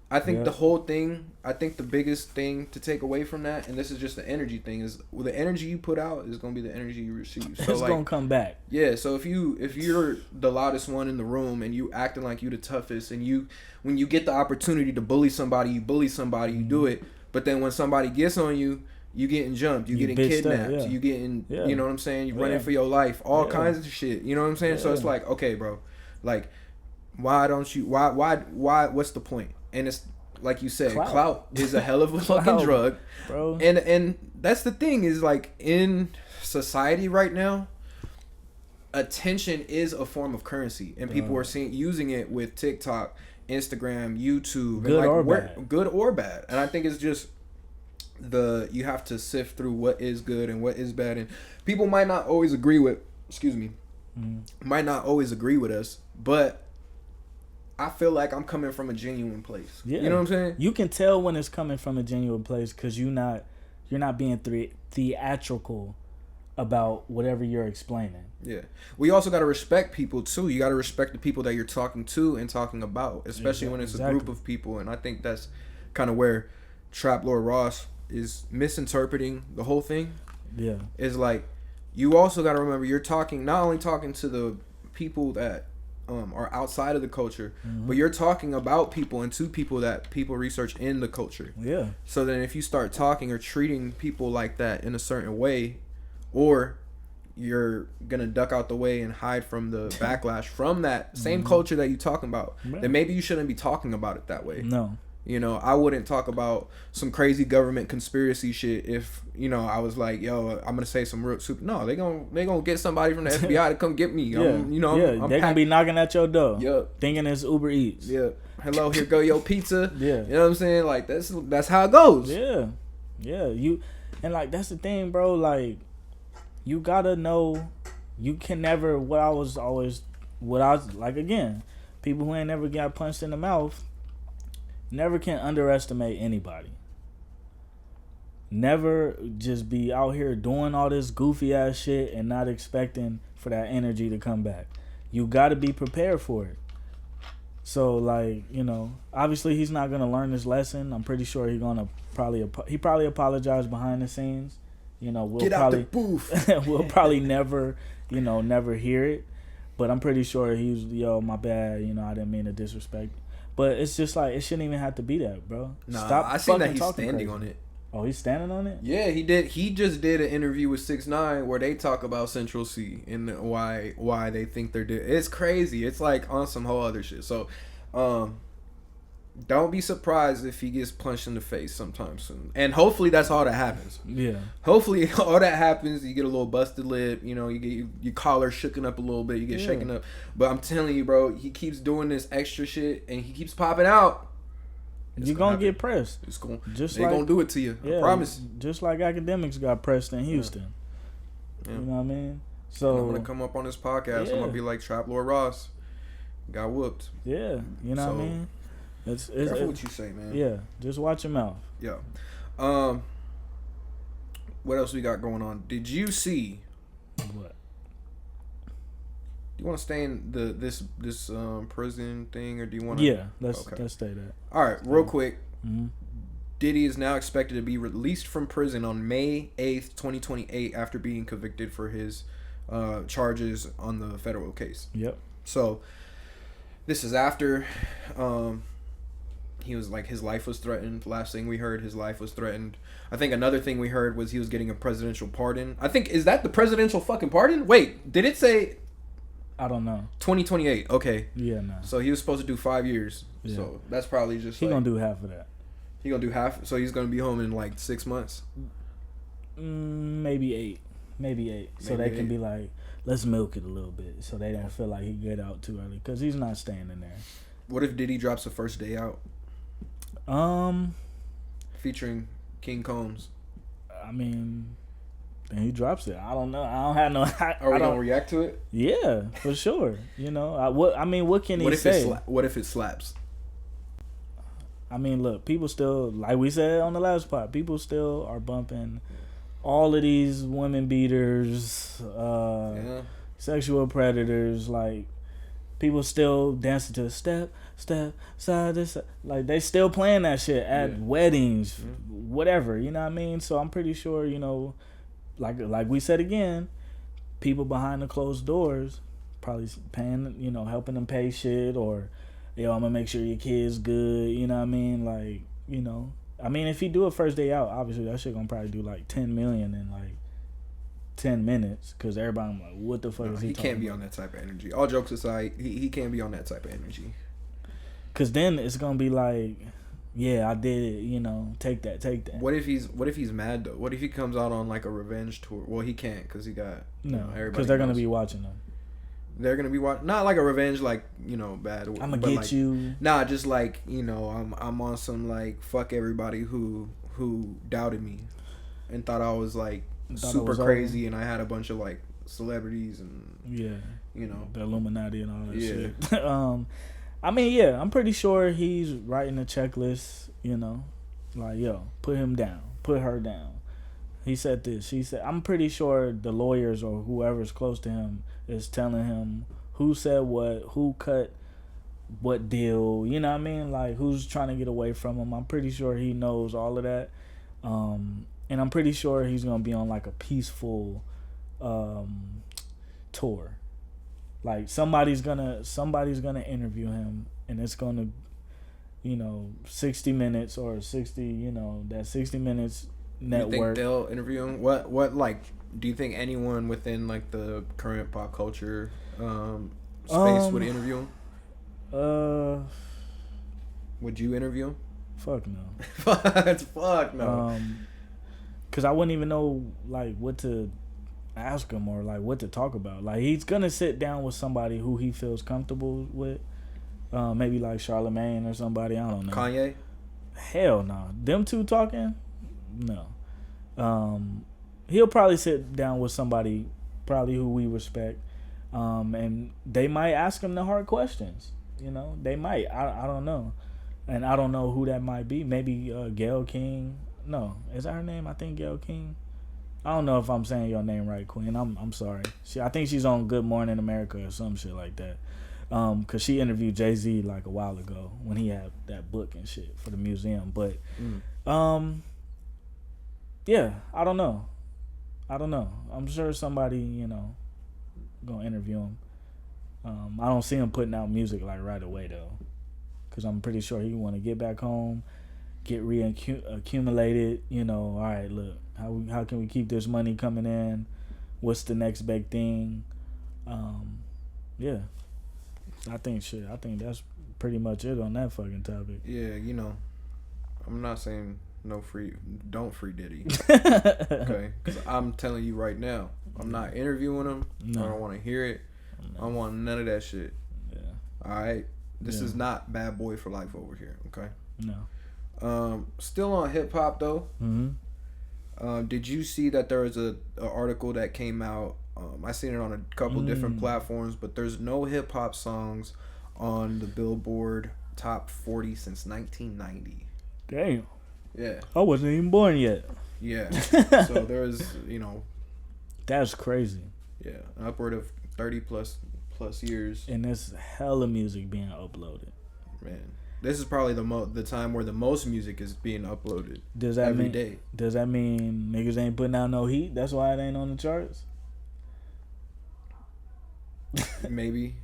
I think the whole thing, the biggest thing to take away from that, and this is just the energy thing, is the energy you put out is gonna be the energy you receive. So it's gonna come back. Yeah. So if you're the loudest one in the room and you acting like you the toughest, and when you get the opportunity to bully somebody, you do it. But then when somebody gets on you, you getting jumped, you getting kidnapped, you getting, you know what I'm saying, you running for your life, all kinds of shit. You know what I'm saying? So it's like, okay, bro, like, why don't you? Why? What's the point? And it's like you said, clout is a hell of a fucking drug, bro. And that's the thing, is like in society right now, attention is a form of currency, and people are using it with TikTok Instagram, YouTube, good and like or bad. Good or bad. And I think it's just you have to sift through what is good and what is bad, and people might not always agree with. Excuse me. Might not always agree with us, but I feel like I'm coming from a genuine place. Yeah. You know what I'm saying? You can tell when it's coming from a genuine place because you're not being theatrical about whatever you're explaining. Yeah. We also got to respect people too. You got to respect the people that you're talking to and talking about, especially when it's a group of people. And I think that's kind of where Trap Lord Ross is misinterpreting the whole thing. Yeah. Is like, you also got to remember you're not only talking to the people that are outside of the culture, but you're talking about people and to people that people research in the culture. Yeah. So then if you start talking or treating people like that in a certain way, or you're gonna duck out the way and hide from the backlash from that same culture that you're talking about, then maybe you shouldn't be talking about it that way. No. You know, I wouldn't talk about some crazy government conspiracy shit if, you know, I was like, yo, I'm gonna say some real super. No, they gonna get somebody from the FBI to come get me. Yeah, they're gonna be knocking at your door. Yep. Thinking it's Uber Eats. Yeah. Hello, here go your pizza. Yeah. You know what I'm saying? Like that's how it goes. Yeah. Yeah. And like that's the thing, bro. Like you gotta know, you can never. What I was like again, people who ain't never got punched in the mouth. Never can underestimate anybody. Never just be out here doing all this goofy ass shit and not expecting for that energy to come back. You got to be prepared for it. So like, you know, obviously he's not gonna learn this lesson. I'm pretty sure he's gonna probably apologize behind the scenes. You know, we'll probably never hear it. But I'm pretty sure he's my bad. You know, I didn't mean to disrespect. But it's just like, it shouldn't even have to be that, bro. Nah, stop. I seen that he's standing on it. Oh, he's standing on it? Yeah, he did. He just did an interview with 6ix9ine where they talk about Central C and why they think they're doing. It's crazy. It's like on some whole other shit. So, don't be surprised if he gets punched in the face sometime soon. And hopefully that's all that happens. Yeah. Hopefully all that happens, you get a little busted lip, you know, you get your collar shooken up a little bit, you get shaken up. But I'm telling you, bro, he keeps doing this extra shit and he keeps popping out. You're going to get pressed. They're going to do it to you. I promise. Just like Academics got pressed in Houston. Yeah. You know what I mean? So I'm going to come up on this podcast. I'm going to be like Trap Lord Ross. Got whooped. Yeah. You know what I mean? It's careful what you say, man. Yeah, just watch your mouth. Yeah. What else we got going on? Did you see? What? Do you want to stay in this prison thing, or do you want to? Yeah, let's stay there. All right, real quick. Mm-hmm. Diddy is now expected to be released from prison on May 8th, 2028, after being convicted for his charges on the federal case. Yep. So this is after. He was like, his life was threatened. Last thing we heard, his life was threatened. I think another thing we heard was he was getting a presidential pardon. I think, is that the presidential fucking pardon? Wait, did it say? I don't know. 2028. Okay. Yeah, no. So he was supposed to do 5 years. Yeah. So that's probably just. He gonna do half of that. He gonna do half. So he's gonna be home in like 6 months. Maybe 8. So they can be like, let's milk it a little bit, so they don't feel like he get out too early, because he's not staying in there. What if Diddy drops the first day out? Featuring King Combs. I mean, and he drops it. I don't know. I don't have no. Are we gonna react to it? Yeah, for sure. You know, what can he say? What if it slaps? I mean, look, people still, like we said on the last part, people still are bumping all of these women beaters, sexual predators, like. People still dancing to step, side to side. Like, they still playing that shit at weddings, whatever, you know what I mean? So I'm pretty sure, you know, like we said again, people behind the closed doors probably paying, you know, helping them pay shit, or, yo, I'm going to make sure your kid's good, you know what I mean? Like, you know, I mean, if he do a first day out, obviously that shit going to probably do like 10 million in like 10 minutes, because everybody like, what the fuck is he talking can't be about? On that type of energy. All jokes aside, he can't be on that type of energy, because then it's gonna be like, yeah, I did it, you know, take that. What if he's mad though? What if he comes out on like a revenge tour? Well, he can't, because he got because they're gonna be watching him. They're gonna be watching, not like a revenge, like, bad. I'm gonna get you. Nah, just like, I'm on some like fuck everybody who doubted me and thought I was like super crazy, and I had a bunch of like celebrities and the Illuminati and all that shit. I mean, yeah, I'm pretty sure he's writing a checklist. Like, yo, put him down, put her down. He said this. He said, I'm pretty sure the lawyers or whoever's close to him is telling him who said what, who cut what deal, you know what I mean? Like, who's trying to get away from him. I'm pretty sure he knows all of that. And I'm pretty sure he's going to be on, like, a peaceful tour. Like, somebody's gonna interview him, and it's going to, 60 minutes or 60, that 60 minutes network. You think they'll interview him? What like, do you think anyone within like the current pop culture space would interview him? Would you interview him? Fuck no. Fuck no. Cause I wouldn't even know like what to ask him or like what to talk about. Like, he's gonna sit down with somebody who he feels comfortable with. Maybe like Charlamagne or somebody. I don't know. Kanye? Hell no. Them two talking? No. He'll probably sit down with somebody probably who we respect. And they might ask him the hard questions. They might. I don't know. And I don't know who that might be. Maybe Gayle King. No. Is that her name? I think Gayle King. I don't know if I'm saying your name right, Queen. I'm sorry. I think she's on Good Morning America or some shit like that. Cause she interviewed Jay-Z like a while ago when he had that book and shit for the museum. But yeah, I don't know. I'm sure somebody, gonna interview him. I don't see him putting out music like right away though, cause I'm pretty sure he want to get back home, get accumulated. All right, look, how can we keep this money coming in? What's the next big thing? Yeah, I think that's pretty much it on that fucking topic. Yeah, I'm not saying don't free Diddy. Okay, because I'm telling you right now, I'm not interviewing him. No. I don't want to hear it. No. I don't want none of that shit. Yeah. All right, this is not Bad Boy for Life over here. Okay. No. Still on hip hop though. Mm-hmm. Did you see that there was a article that came out? I seen it on a couple different platforms, but there's no hip hop songs on the Billboard Top 40 since 1990. Damn. Yeah. I wasn't even born yet. Yeah. So there's, That's crazy. Yeah. Upward of 30 plus years. And there's hella music being uploaded. Man. This is probably the time where the most music is being uploaded. Does that mean niggas ain't putting out no heat? That's why it ain't on the charts? Maybe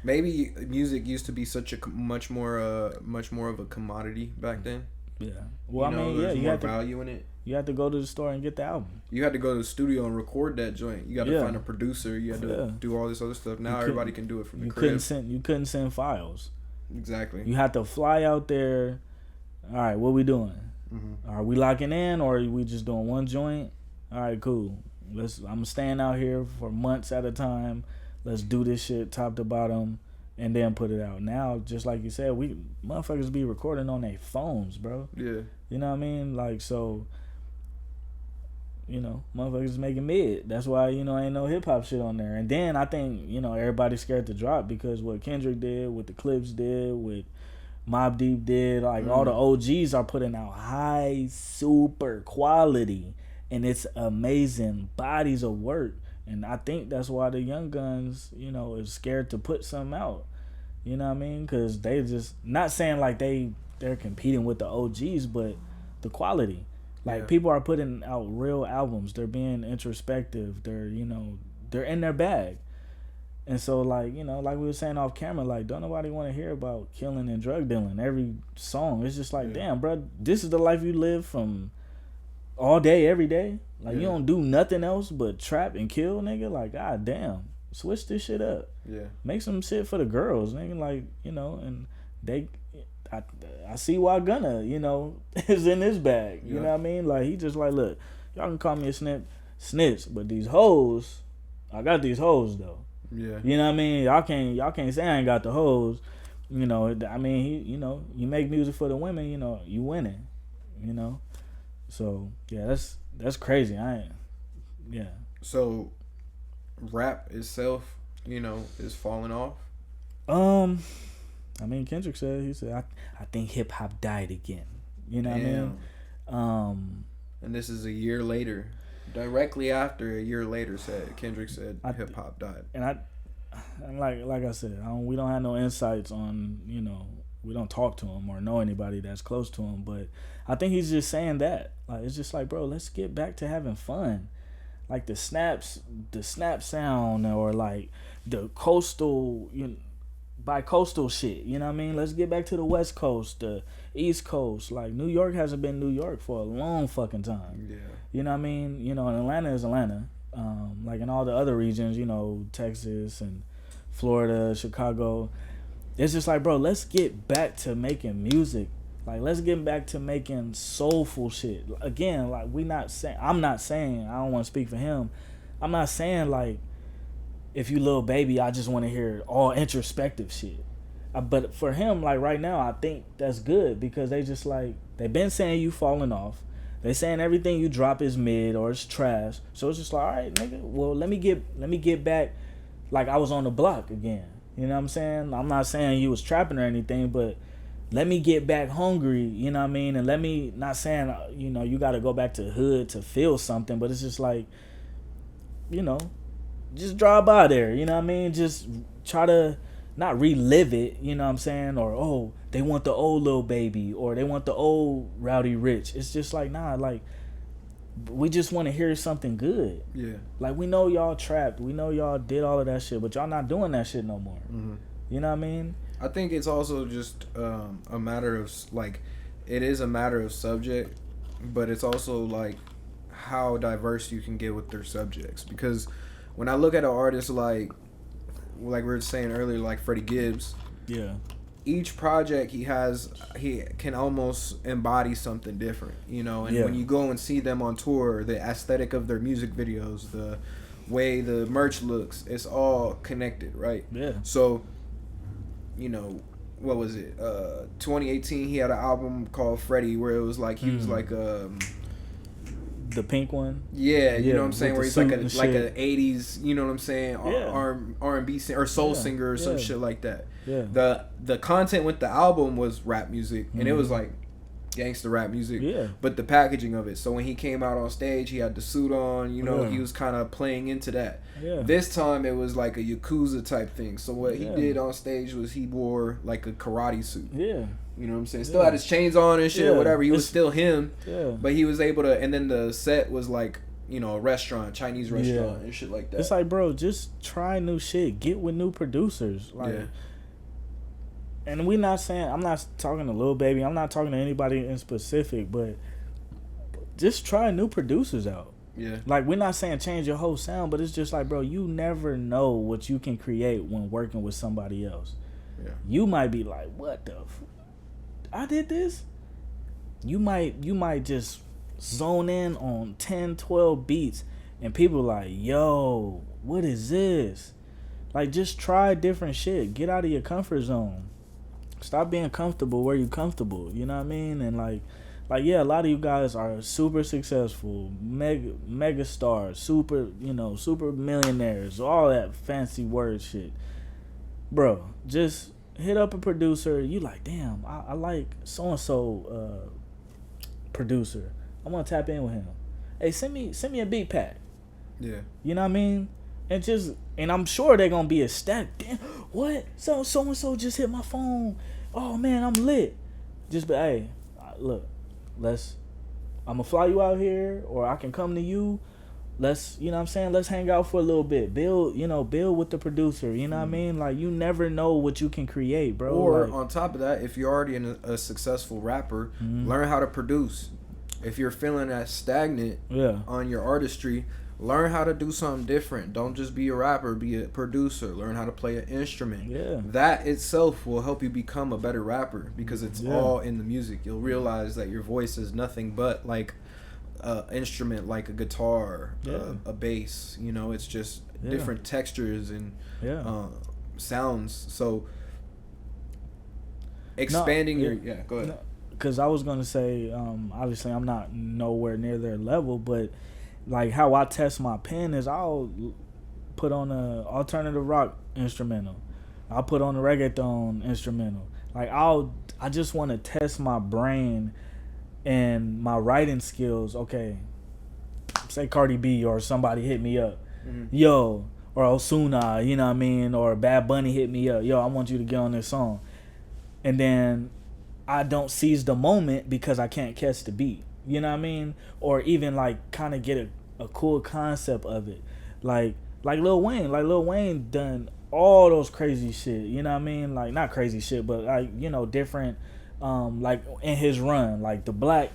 music used to be such a much more of a commodity back then. Yeah. Well, you had value in it. You had to go to the store and get the album. You had to go to the studio and record that joint. You got to find a producer. You had to do all this other stuff. Now everybody can do it from the crib. You couldn't send files. Exactly. You had to fly out there. All right, what we doing? Mm-hmm. Are we locking in, or are we just doing one joint? All right, cool. I'm staying out here for months at a time. Let's do this shit top to bottom, and then put it out. Now, just like you said, we motherfuckers be recording on their phones, bro. Yeah. You know what I mean? Like, so, motherfuckers making mid. That's why, ain't no hip hop shit on there. And then I think, everybody's scared to drop because what Kendrick did, what the Clips did, what Mobb Deep did, like all the OGs are putting out high, super quality, and it's amazing bodies of work. And I think that's why the young guns, is scared to put something out. You know what I mean? Because they just, not saying like they're competing with the OGs, but the quality. Like, people are putting out real albums. They're being introspective. They're, they're in their bag. And so, like, like we were saying off camera, like, don't nobody want to hear about killing and drug dealing. Every song, it's just like, damn, bro, this is the life you live from all day, every day. Like, you don't do nothing else but trap and kill, nigga. Like, god damn. Switch this shit up. Yeah. Make some shit for the girls, nigga. Like, and they... I see why Gunna, is in his bag. You know what I mean? Like, he just like, look, y'all can call me a snitch, but these hoes, I got these hoes, though. Yeah. You know what I mean? Y'all can't say I ain't got the hoes. You know, I mean, you make music for the women, you winning. So yeah, that's crazy. Yeah. So, rap itself, is falling off. I mean, Kendrick said I think hip hop died again. You know what I mean? And this is a year later, directly after a year later, Kendrick said hip hop died. And like I said, we don't have no insights on, we don't talk to him or know anybody that's close to him, but I think he's just saying that. Like, it's just like, bro, let's get back to having fun. Like the snap sound, or like the coastal, bi-coastal shit, you know what I mean? Let's get back to the West Coast, the East Coast. Like, New York hasn't been New York for a long fucking time. Yeah. You know what I mean? And Atlanta is Atlanta. Like in all the other regions, Texas and Florida, Chicago. It's just like, bro, let's get back to making music. Like, let's get back to making soulful shit. Again, like, I'm not saying, I don't want to speak for him. I'm not saying, like, if you Lil Baby, I just want to hear all introspective shit. But for him, like, right now, I think that's good, because they just, like, they've been saying you falling off. They saying everything you drop is mid or it's trash. So it's just like, all right, nigga, well, let me get back like I was on the block again. You know what I'm saying? I'm not saying you was trapping or anything, but let me get back hungry, you know what I mean? And let me, not saying, you got to go back to the hood to feel something, but it's just like, just drive by there, you know what I mean? Just try to not relive it, you know what I'm saying? Or, oh, they want the old Lil Baby, or they want the old Rowdy Rich. It's just like, nah, like, we just want to hear something good. Yeah. Like, we know y'all trapped. We know y'all did all of that shit, but y'all not doing that shit no more. Mm-hmm. You know what I mean? I think it's also just a matter of, like, it is a matter of subject, but it's also, like, how diverse you can get with their subjects. Because when I look at an artist like we were saying earlier, like Freddie Gibbs, yeah, each project he can almost embody something different, and when you go and see them on tour, the aesthetic of their music videos, the way the merch looks, it's all connected, right? Yeah. So, what was it? 2018, he had an album called Freddie, where it was like he was like the pink one. Yeah, you know what I'm saying, where he's like a 80s, you know what I'm saying, R&B or soul singer or some shit like that. Yeah. The content with the album was rap music, and it was like gangster rap music. Yeah. But the packaging of it. So when he came out on stage, he had the suit on, he was kind of playing into that. Yeah. This time it was like a Yakuza type thing. So what he did on stage was he wore like a karate suit. Yeah. You know what I'm saying? Still had his chains on and shit, whatever. He was still him. Yeah. But he was able to, and then the set was like, a restaurant, Chinese restaurant and shit like that. It's like, bro, just try new shit. Get with new producers. Like, and I'm not talking to Lil Baby. I'm not talking to anybody in specific, but just try new producers out. Yeah. Like, we're not saying change your whole sound, but it's just like, bro, you never know what you can create when working with somebody else. Yeah. You might be like, what the I did this? You might just zone in on 10, 12 beats, and people like, yo, what is this? Like, just try different shit. Get out of your comfort zone. Stop being comfortable where you're comfortable. You know what I mean? And like yeah, a lot of you guys are super successful, mega stars, super millionaires, all that fancy word shit. Bro, just hit up a producer. You like, damn, I like so and so producer. I want to tap in with him. Hey, send me a beat pack. Yeah. You know what I mean? And I'm sure they're gonna be ecstatic. Damn, what? So and so just hit my phone. Oh man, I'm lit. Just be, hey, look, I'm gonna fly you out here, or I can come to you. Let's, you know what I'm saying? Let's hang out for a little bit. Build with the producer. You know what I mean? Like, you never know what you can create, bro. Or like, on top of that, if you're already a successful rapper, learn how to produce. If you're feeling that stagnant on your artistry, learn how to do something different. Don't just be a rapper, be a producer. Learn how to play an instrument. Yeah. That itself will help you become a better rapper, because it's all in the music. You'll realize that your voice is nothing but like an instrument, like a guitar, a bass. It's just different textures and sounds. So expanding go ahead. Because I was gonna say, obviously I'm not nowhere near their level, but like how I test my pen is I'll put on a alternative rock instrumental, I'll put on a reggaeton instrumental. Like I just want to test my brain and my writing skills. Okay, say Cardi B or somebody hit me up, yo, or Osuna, you know what I mean, or Bad Bunny hit me up, yo, I want you to get on this song, and then I don't seize the moment because I can't catch the beat, you know what I mean, or even like kind of get a cool concept of it, like Lil Wayne done all those crazy shit, you know what I mean, like not crazy shit, but like, you know, different, like in his run, like the Black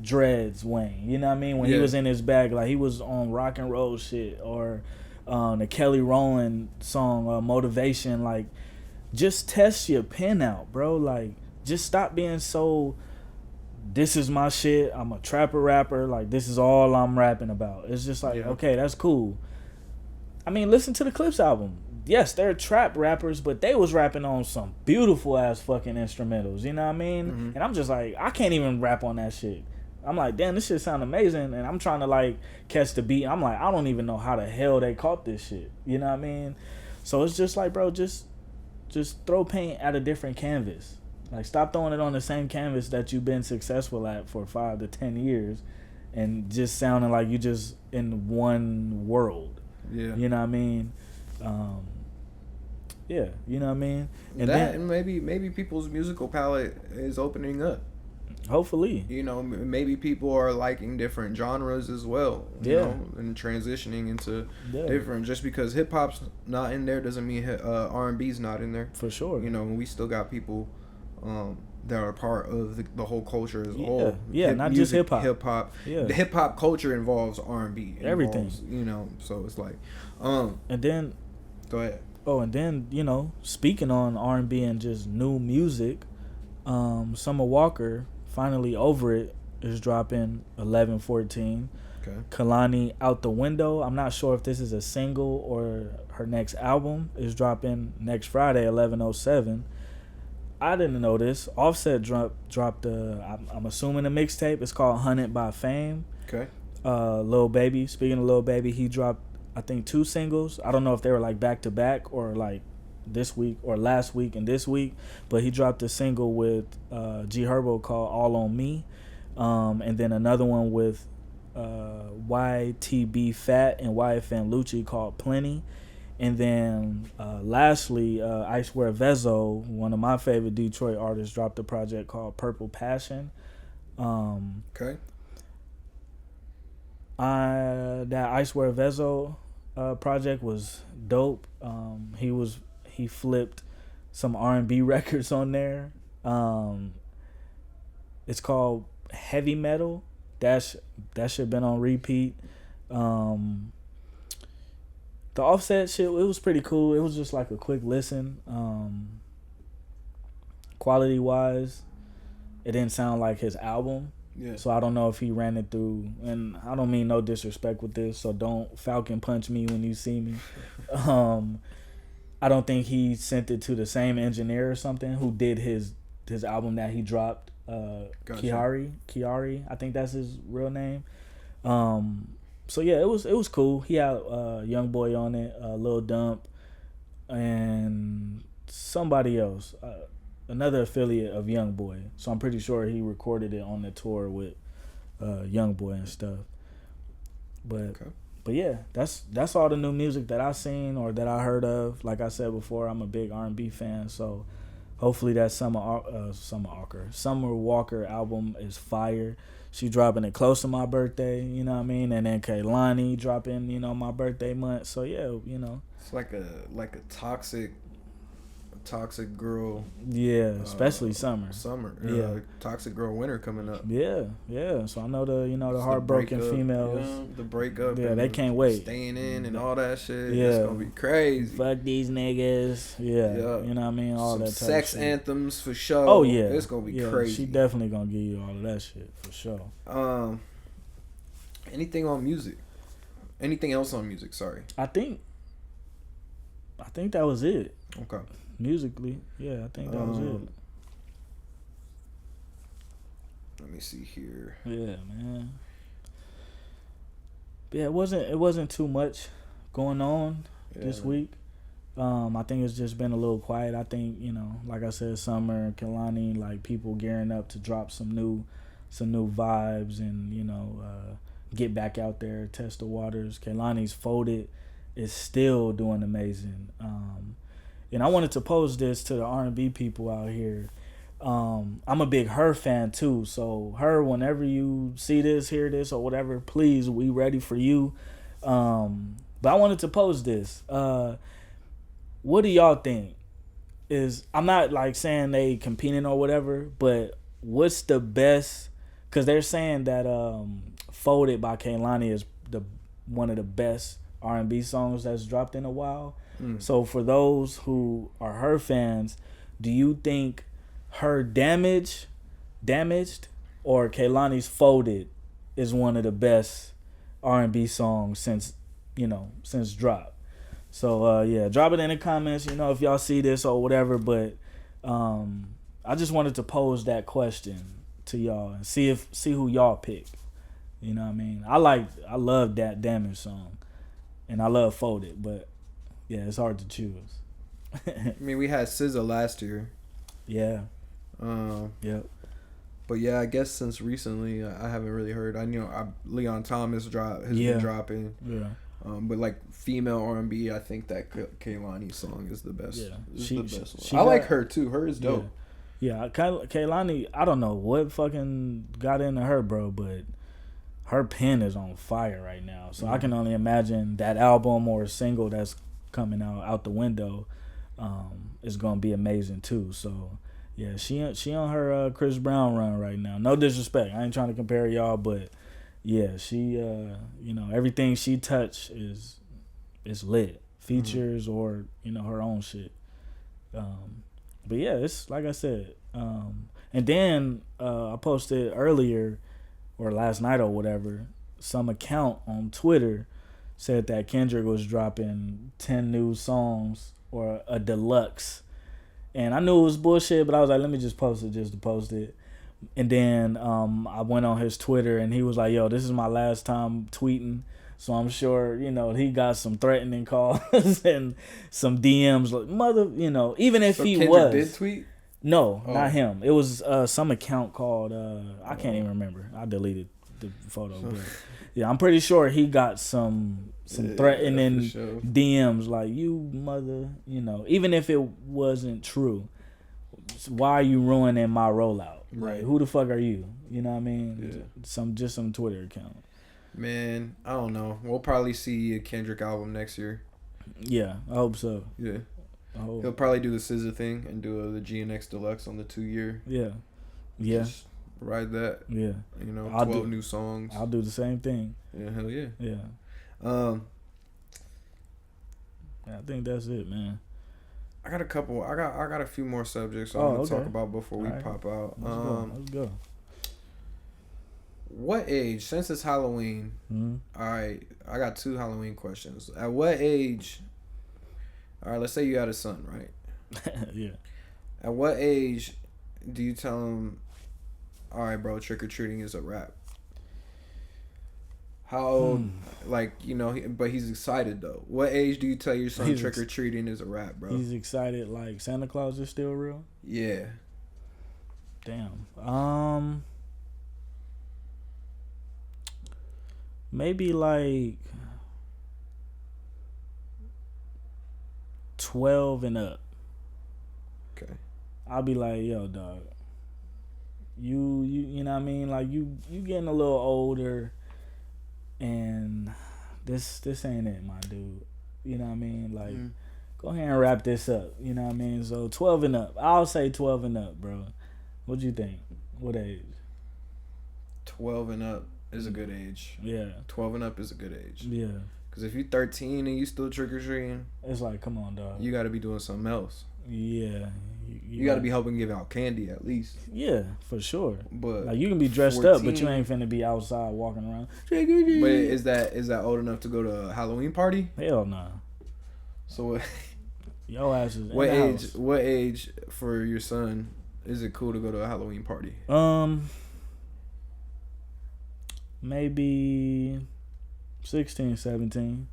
Dreads Wayne, you know what I mean, when he was in his bag, like he was on rock and roll shit, or the Kelly Rowland song, Motivation. Like just test your pen out, bro. Like just stop being so, this is my shit, I'm a trapper rapper, like this is all I'm rapping about. It's just like, okay, that's cool. I mean, listen to the Clips album. Yes, they're trap rappers, but they was rapping on some beautiful ass fucking instrumentals, you know what I mean? And I'm just like, I can't even rap on that shit. I'm like, damn, this shit sound amazing, and I'm trying to like catch the beat. I'm like, I don't even know how the hell they caught this shit, you know what I mean? So it's just like, bro, just throw paint at a different canvas. Like, stop throwing it on the same canvas that you've been successful at for 5 to 10 years, and just sounding like you just in one world. Yeah, you know what I mean? Yeah, you know what I mean? And that, and maybe people's musical palette is opening up. Hopefully. You know, maybe people are liking different genres as well. You know, and transitioning into different. Just because hip hop's not in there doesn't mean R&B's not in there. For sure. You know, we still got people that are part of the whole culture as a whole. Yeah, not just hip hop. Hip hop. Yeah. The hip hop culture involves R&B. Everything. You know, so it's like, and then. Go ahead. Oh, and then, you know, speaking on R&B and just new music, Summer Walker, Finally Over It, is dropping 11/14. Okay. Kalani, Out the Window. I'm not sure if this is a single or her next album, is dropping next Friday, 11/07. I didn't know this. Offset dropped I'm assuming a mixtape. It's called Hunted by Fame. Okay. Lil Baby. Speaking of Lil Baby, he dropped, I think, 2 singles. I don't know if they were like back to back or like this week or last week and this week, but he dropped a single with G Herbo called All on Me, and then another one with YTB Fat and YFN Lucci called Plenty, and then lastly, I Swear Vezo, one of my favorite Detroit artists, dropped a project called Purple Passion. Okay. That I Swear Vezo project was dope. He flipped some R&B records on there. It's called Heavy Metal. That shit been on repeat. The Offset shit, it was pretty cool. It was just like a quick listen. Quality wise, it didn't sound like his album. Yeah. So I don't know if he ran it through, and I don't mean no disrespect with this, so don't Falcon punch me when you see me. I don't think he sent it to the same engineer or something who did his album that he dropped. Gotcha. Kiari, I think that's his real name. So yeah, it was cool. He had Young Boy on it, Lil Dump, and somebody else. Another affiliate of Young Boy, so I'm pretty sure he recorded it on the tour with Young Boy and stuff. But yeah, that's all the new music that I seen or that I heard of. Like I said before, I'm a big R&B fan, so hopefully that Summer Walker album is fire. She dropping it close to my birthday, you know what I mean, and then Kaylani dropping, you know, my birthday month. So yeah, you know, it's like a toxic girl. Yeah, especially summer. Yeah, toxic girl winter coming up. Yeah. So I know the heartbroken females. The breakup. Yeah, they can't wait. Staying in and all that shit. Yeah, it's gonna be crazy. Fuck these niggas. Yeah. You know what I mean? All that type sex of shit. Anthems for sure. Oh yeah, it's gonna be crazy. She definitely gonna give you all of that shit for sure. Anything on music? Anything else on music? Sorry. I think I think that was it. Okay. Musically, yeah, I think that was it. Let me see here. Yeah, man. Yeah, it wasn't too much going on this week. I think it's just been a little quiet. I think, like I said, Summer, Kehlani, like people gearing up to drop some new vibes and get back out there, test the waters. Kehlani's Folded is still doing amazing. And I wanted to pose this to the R&B people out here. I'm a big Her fan too. So Her, whenever you see this, hear this, or whatever, please, we ready for you. But I wanted to pose this. What do y'all think? I'm not like saying they competing or whatever, but what's the best? Because they're saying that Folded by Kehlani is one of the best R&B songs that's dropped in a while. So for those who are Her fans, do you think Her Damaged or Kehlani's Folded is one of the best R&B songs since drop? So drop it in the comments, if y'all see this or whatever, but I just wanted to pose that question to y'all and see who y'all pick. You know what I mean? I love that Damaged song and I love Folded, but yeah, it's hard to choose. I mean, we had SZA last year. Yeah. Yep. But yeah, I guess since recently, I haven't really heard. I know Leon Thomas has been dropping. Yeah. But like female R&B, I think that Kehlani song is the best. Yeah, the best one. I like Her too. Her is dope. Yeah, Kehlani. I don't know what fucking got into her, bro, but her pen is on fire right now. So I can only imagine that album or single that's coming out the window is gonna be amazing too. So yeah, she on her Chris Brown run right now. No disrespect, I ain't trying to compare y'all, but yeah, she everything she touch is lit, features or her own shit. But yeah, it's like I said. And then I posted earlier or last night or whatever, some account on Twitter said that Kendrick was dropping 10 new songs or a deluxe. And I knew it was bullshit, but I was like, let me just post it just to post it. And then I went on his Twitter and he was like, yo, this is my last time tweeting. So I'm sure, he got some threatening calls and some DMs like, mother, even if he Kendrick did tweet? No, not him. It was some account called, I can't even remember. I deleted the photo. But yeah, I'm pretty sure he got some threatening DMs like, you mother, even if it wasn't true. Why are you ruining my rollout? Right. Like, who the fuck are you? You know what I mean? Yeah. Some Twitter account. Man, I don't know. We'll probably see a Kendrick album next year. Yeah, I hope so. Yeah. He'll probably do the SZA thing and do the GNX Deluxe on the 2-year. Yeah. Yeah. Just ride that. Yeah. 12 new songs. I'll do the same thing. Yeah, hell yeah. Yeah. I think that's it, man. I got a few more subjects I want to talk about before we pop out. Let's go. What age, since it's Halloween, all right, I got 2 Halloween questions. At what age, all right, let's say you had a son, right? Yeah. At what age do you tell him, all right, bro, trick-or-treating is a wrap? How old, but he's excited, though. What age do you tell your son trick-or-treating is a wrap, bro? He's excited like Santa Claus is still real? Yeah. Damn. Maybe like 12 and up. Okay. I'll be like, yo, dog. You know what I mean? Like you getting a little older, and this ain't it, my dude. You know what I mean? Like, go ahead and wrap this up. You know what I mean? So 12 and up. I'll say 12 and up, bro. What you think? What age? 12 and up is a good age. Yeah. 12 and up is a good age. Yeah. Because if you're 13 and you still trick-or-treating, it's like, come on, dog. You got to be doing something else. Yeah. You got to be helping give out candy at least. Yeah, for sure. But like, you can be dressed 14, up, but you ain't finna be outside walking around. But is that old enough to go to a Halloween party? Hell no. So Your ass is what age? House. What age for your son is it cool to go to a Halloween party? Maybe 16, 17.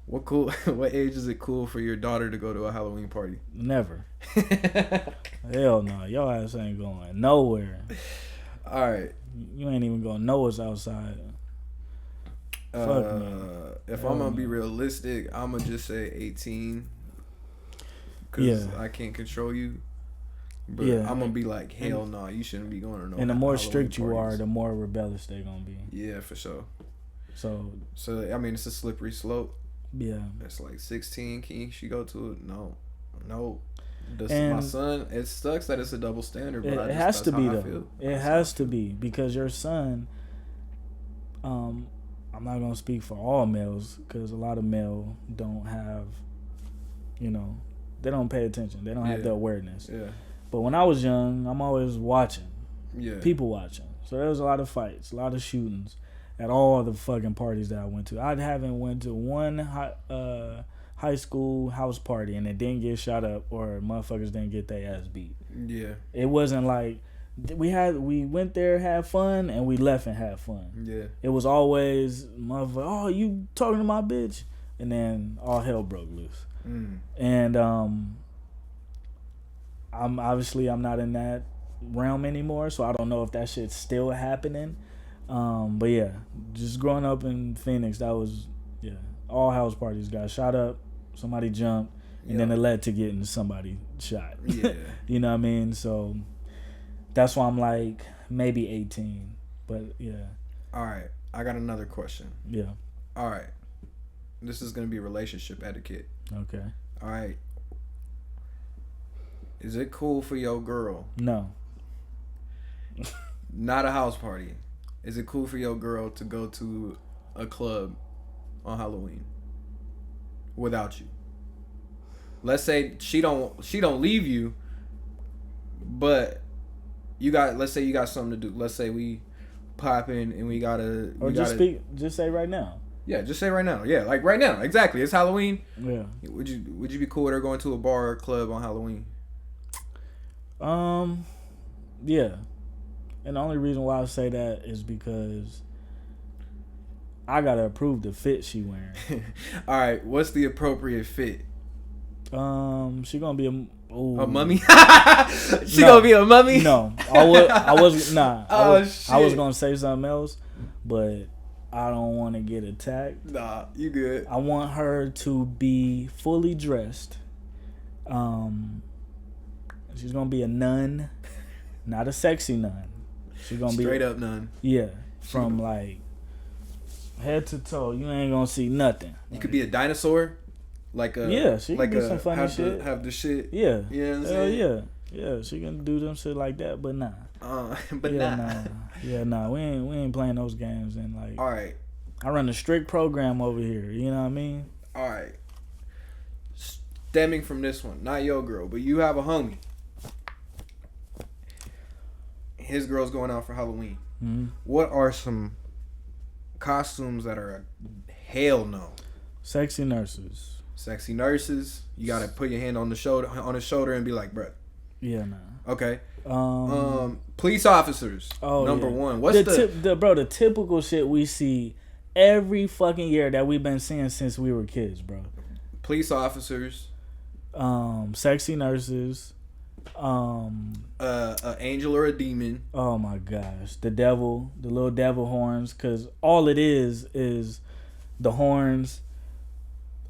What age is it cool for your daughter to go to a Halloween party? Never. Hell no. Your ass ain't going nowhere. All right. You ain't even gonna know what's outside. Fuck if I'm gonna be realistic, I'm gonna just say 18. Cause I can't control you. But I'm gonna be like, hell no, you shouldn't be going to no. And the more strict you are, the more rebellious they're gonna be. Yeah, for sure. So I mean, it's a slippery slope. Yeah. It's like 16. Can she go to it? No. My son. It sucks that it's a double standard, but it has to be though. It has to be because your son. I'm not gonna speak for all males because a lot of male don't have, they don't pay attention. They don't have the awareness. Yeah. But when I was young, I'm always watching. Yeah. People watching. So there was a lot of fights, a lot of shootings at all the fucking parties that I went to. I haven't went to one high school house party and it didn't get shot up or motherfuckers didn't get their ass beat. Yeah. It wasn't like we went there, had fun, and we left and had fun. Yeah. It was always motherfucker, oh, you talking to my bitch? And then all hell broke loose. Mm. And I'm not in that realm anymore, so I don't know if that shit's still happening. But yeah, just growing up in Phoenix, that was all house parties got shot up, somebody jumped, and then it led to getting somebody shot. Yeah. You know what I mean? So that's why I'm like maybe 18. But yeah. All right. I got another question. Yeah. All right. This is gonna be relationship etiquette. Okay. All right. Is it cool for your girl? No. Not a house party. Is it cool for your girl to go to a club on Halloween without you? Let's say she don't leave you, but let's say you got something to do. Let's say we pop in and we gotta. Just say right now. Yeah, just say right now. Yeah, like right now. Exactly. It's Halloween. Yeah. Would you be cool with her going to a bar or club on Halloween? Yeah. And the only reason why I say that is because I gotta approve the fit she wearing. All right, what's the appropriate fit? She gonna be a mummy. She gonna be a mummy. No, I was gonna say something else, but I don't want to get attacked. Nah, you good. I want her to be fully dressed. She's gonna be a nun, not a sexy nun. She's gonna straight up nun. Yeah, from like head to toe. You ain't gonna see nothing. You could be a dinosaur, she can do some funny shit. Have the shit. Yeah, you know what I'm saying? Yeah. She can do them shit like that, but nah. Nah. We ain't playing those games and like. All right. I run a strict program over here. You know what I mean? All right. Stemming from this one, not your girl, but you have a homie. His girl's going out for Halloween. Mm-hmm. What are some costumes that are a hell no? Sexy nurses. Sexy nurses. You gotta put your hand on his shoulder and be like, bruh. Yeah, nah. Okay. Police officers. Oh, number one. What's the typical shit we see every fucking year that we've been seeing since we were kids, bro. Police officers. Sexy nurses. An angel or a demon. Oh my gosh, the devil, the little devil horns, because all it is the horns,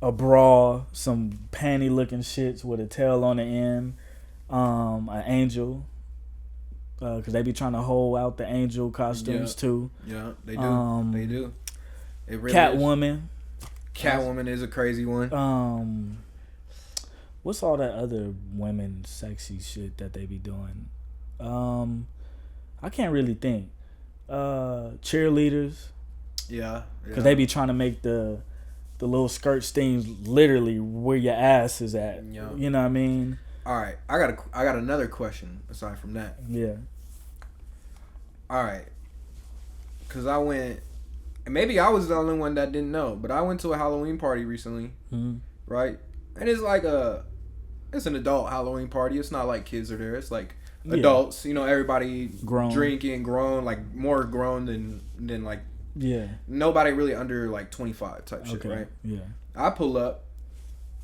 a bra, some panty looking shits with a tail on the end, an angel, because they be trying to hold out the angel costumes too. Yeah, they do. They do. It really Catwoman. Catwoman is a crazy one. What's all that other women sexy shit that they be doing? I can't really think. Cheerleaders. Yeah. Because they be trying to make the little skirt stings literally where your ass is at. Yeah. You know what I mean? All right. I got another question aside from that. Yeah. All right. Because I went... Maybe I was the only one that didn't know, but I went to a Halloween party recently. Mm-hmm. Right? And it's like it's an adult Halloween party. It's not like kids are there. It's like adults. You know, everybody drinking, grown, like more grown than like nobody really under like 25 type shit, right? Yeah. I pull up.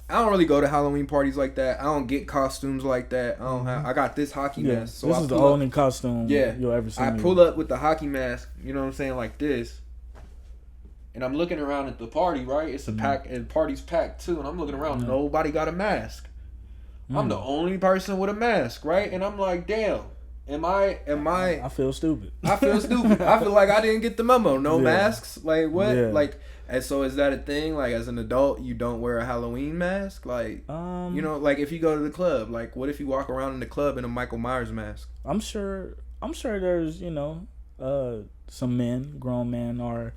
I don't really go to Halloween parties like that. I don't get costumes like that. I don't have. I got this hockey mask. So this is the only costume you'll ever see. I pull up with the hockey mask. You know what I'm saying, like this. And I'm looking around at the party, right? It's a pack, and party's packed too. And I'm looking around. Nobody got a mask. I'm the only person with a mask, right? And I'm like, damn. Am I? I feel stupid. I feel stupid. I feel like I didn't get the memo. No masks. Like what? Like. And so is that a thing? Like as an adult, you don't wear a Halloween mask? Like, you know, like if you go to the club, like what if you walk around in the club in a Michael Myers mask? I'm sure there's, you know, some grown men are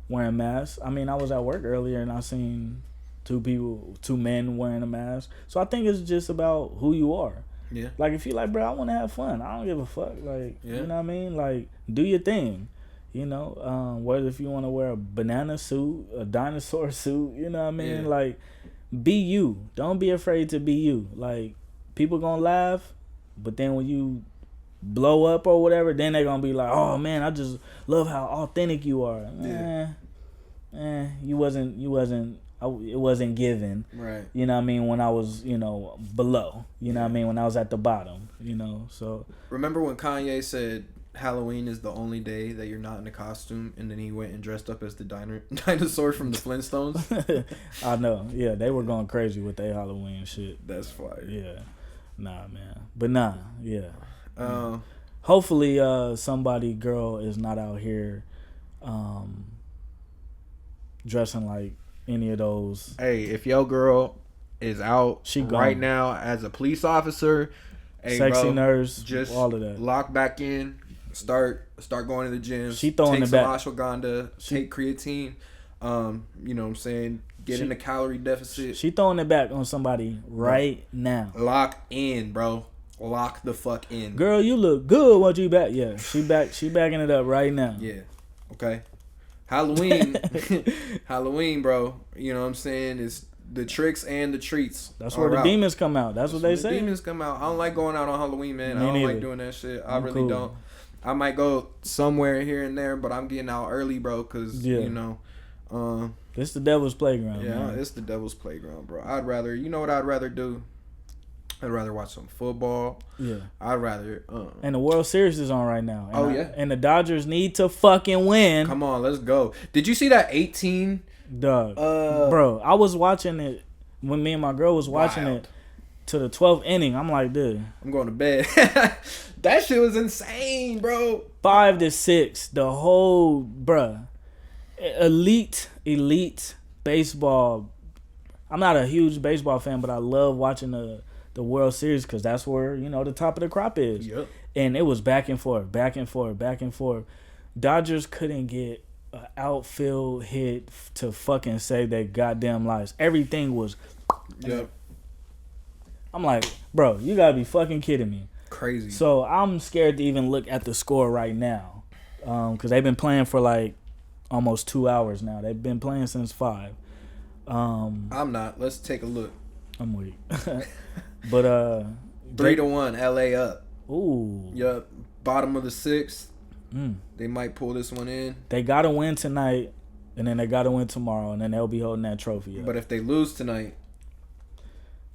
wearing masks. I mean, I was at work earlier and I seen two men wearing a mask. So I think it's just about who you are. Yeah. Like if you like, bro, I want to have fun. I don't give a fuck. Like, you know what I mean? Like, do your thing. You know, whether if you want to wear a banana suit, a dinosaur suit, you know what I mean? Yeah. Like, be you. Don't be afraid to be you. Like, people gonna laugh, but then when you blow up or whatever, then they gonna be like, oh man, I just love how authentic you are. It wasn't given. Right. You know what I mean? When I was, you know, below. You know what I mean? When I was at the bottom, you know, so. Remember when Kanye said Halloween is the only day that you're not in a costume, and then he went and dressed up as the dinosaur from the Flintstones? I know. Yeah, they were going crazy with their Halloween shit. That's fire. Yeah. Nah, man. But nah, yeah. Hopefully girl is not out here dressing like any of those. Hey, if your girl is out right now as a police officer, sexy nurse, just all of that, lock back in. Start going to the gym. She throwing take it back. Ashwagandha. Take creatine. You know what I'm saying? Get in a calorie deficit. She throwing it back on somebody right now. Lock in, bro. Lock the fuck in. Girl, you look good. Want you back? Yeah, she back. She backing it up right now. Yeah. Okay. Halloween, Halloween, bro. You know what I'm saying? It's the tricks and the treats. That's where the demons come out. That's what they say. The demons come out. I don't like going out on Halloween, man. I don't like doing that shit. I really don't. I might go somewhere here and there, but I'm getting out early, bro, because, you know. It's the devil's playground, man. It's the devil's playground, bro. You know what I'd rather do? I'd rather watch some football. Yeah. I'd rather. And the World Series is on right now. And the Dodgers need to fucking win. Come on, let's go. Did you see that 18? Dog. Bro, I was watching it when me and my girl was watching it to the 12th inning. I'm like, dude. I'm going to bed. That shit was insane, bro. 5-6. The whole, bruh. Elite baseball. I'm not a huge baseball fan, but I love watching the World Series because that's where, you know, the top of the crop is. Yep. And it was back and forth. Dodgers couldn't get an outfield hit to fucking save their goddamn lives. Everything was. Yep. I'm like, bro, you gotta be fucking kidding me. Crazy. So I'm scared to even look at the score right now, because they've been playing for like almost 2 hours now. They've been playing since 5. I'm not. Let's take a look. I'm weak. But 3-1, LA up. Ooh. Yup. Bottom of the 6th. They might pull this one in. They gotta win tonight, and then they gotta win tomorrow, and then they'll be holding that trophy up. But if they lose tonight,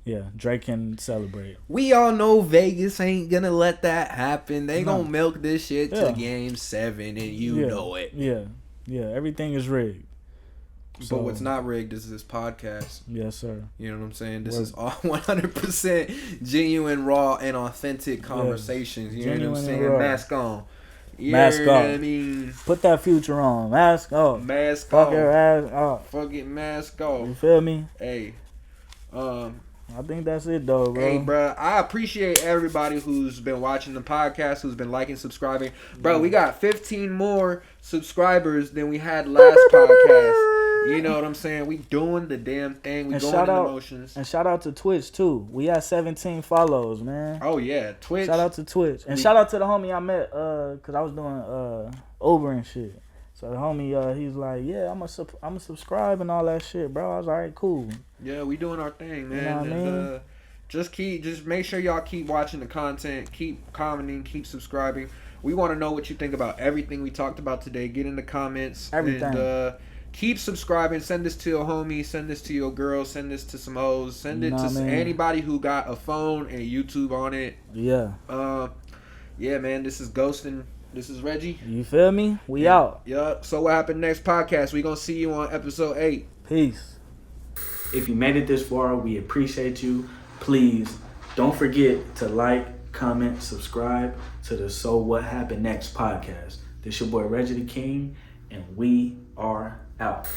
yeah, Drake can celebrate. We all know Vegas ain't gonna let that happen. They gonna milk this shit to Game 7, and you know it. Yeah, everything is rigged. So, but what's not rigged is this podcast. Yes, sir. You know what I'm saying? This is all 100% genuine, raw, and authentic conversations. You know what I'm saying? Mask on. Mask off. I mean? Put that future on. Mask off. Mask off. Fuck your ass off. Fuck it, mask off. You feel me? Hey. I think that's it, though, bro. Hey, bro, I appreciate everybody who's been watching the podcast, who's been liking, subscribing. Bro, we got 15 more subscribers than we had last podcast. You know what I'm saying? We doing the damn thing. We going in emotions. And shout out to Twitch, too. We had 17 follows, man. Oh, yeah. Twitch. Shout out to Twitch. And shout out to the homie I met, because I was doing Uber and shit. So the homie, he's like, yeah, I'm a subscribe and all that shit, bro. I was all right, cool. Yeah, we doing our thing, man. You know what I mean? just make sure y'all keep watching the content, keep commenting, keep subscribing. We want to know what you think about everything we talked about today. Get in the comments. Everything. And keep subscribing. Send this to your homie. Send this to your girl. Send this to some hoes. Send it to anybody who got a phone and YouTube on it. Yeah. Yeah, man. This is Ghostin'. This is Reggie. You feel me? We out. Yeah. So what happened next podcast? We gonna see you on episode 8. Peace. If you made it this far, we appreciate you. Please don't forget to like, comment, subscribe to the So What Happened Next podcast. This your boy Reggie the King, and we are out.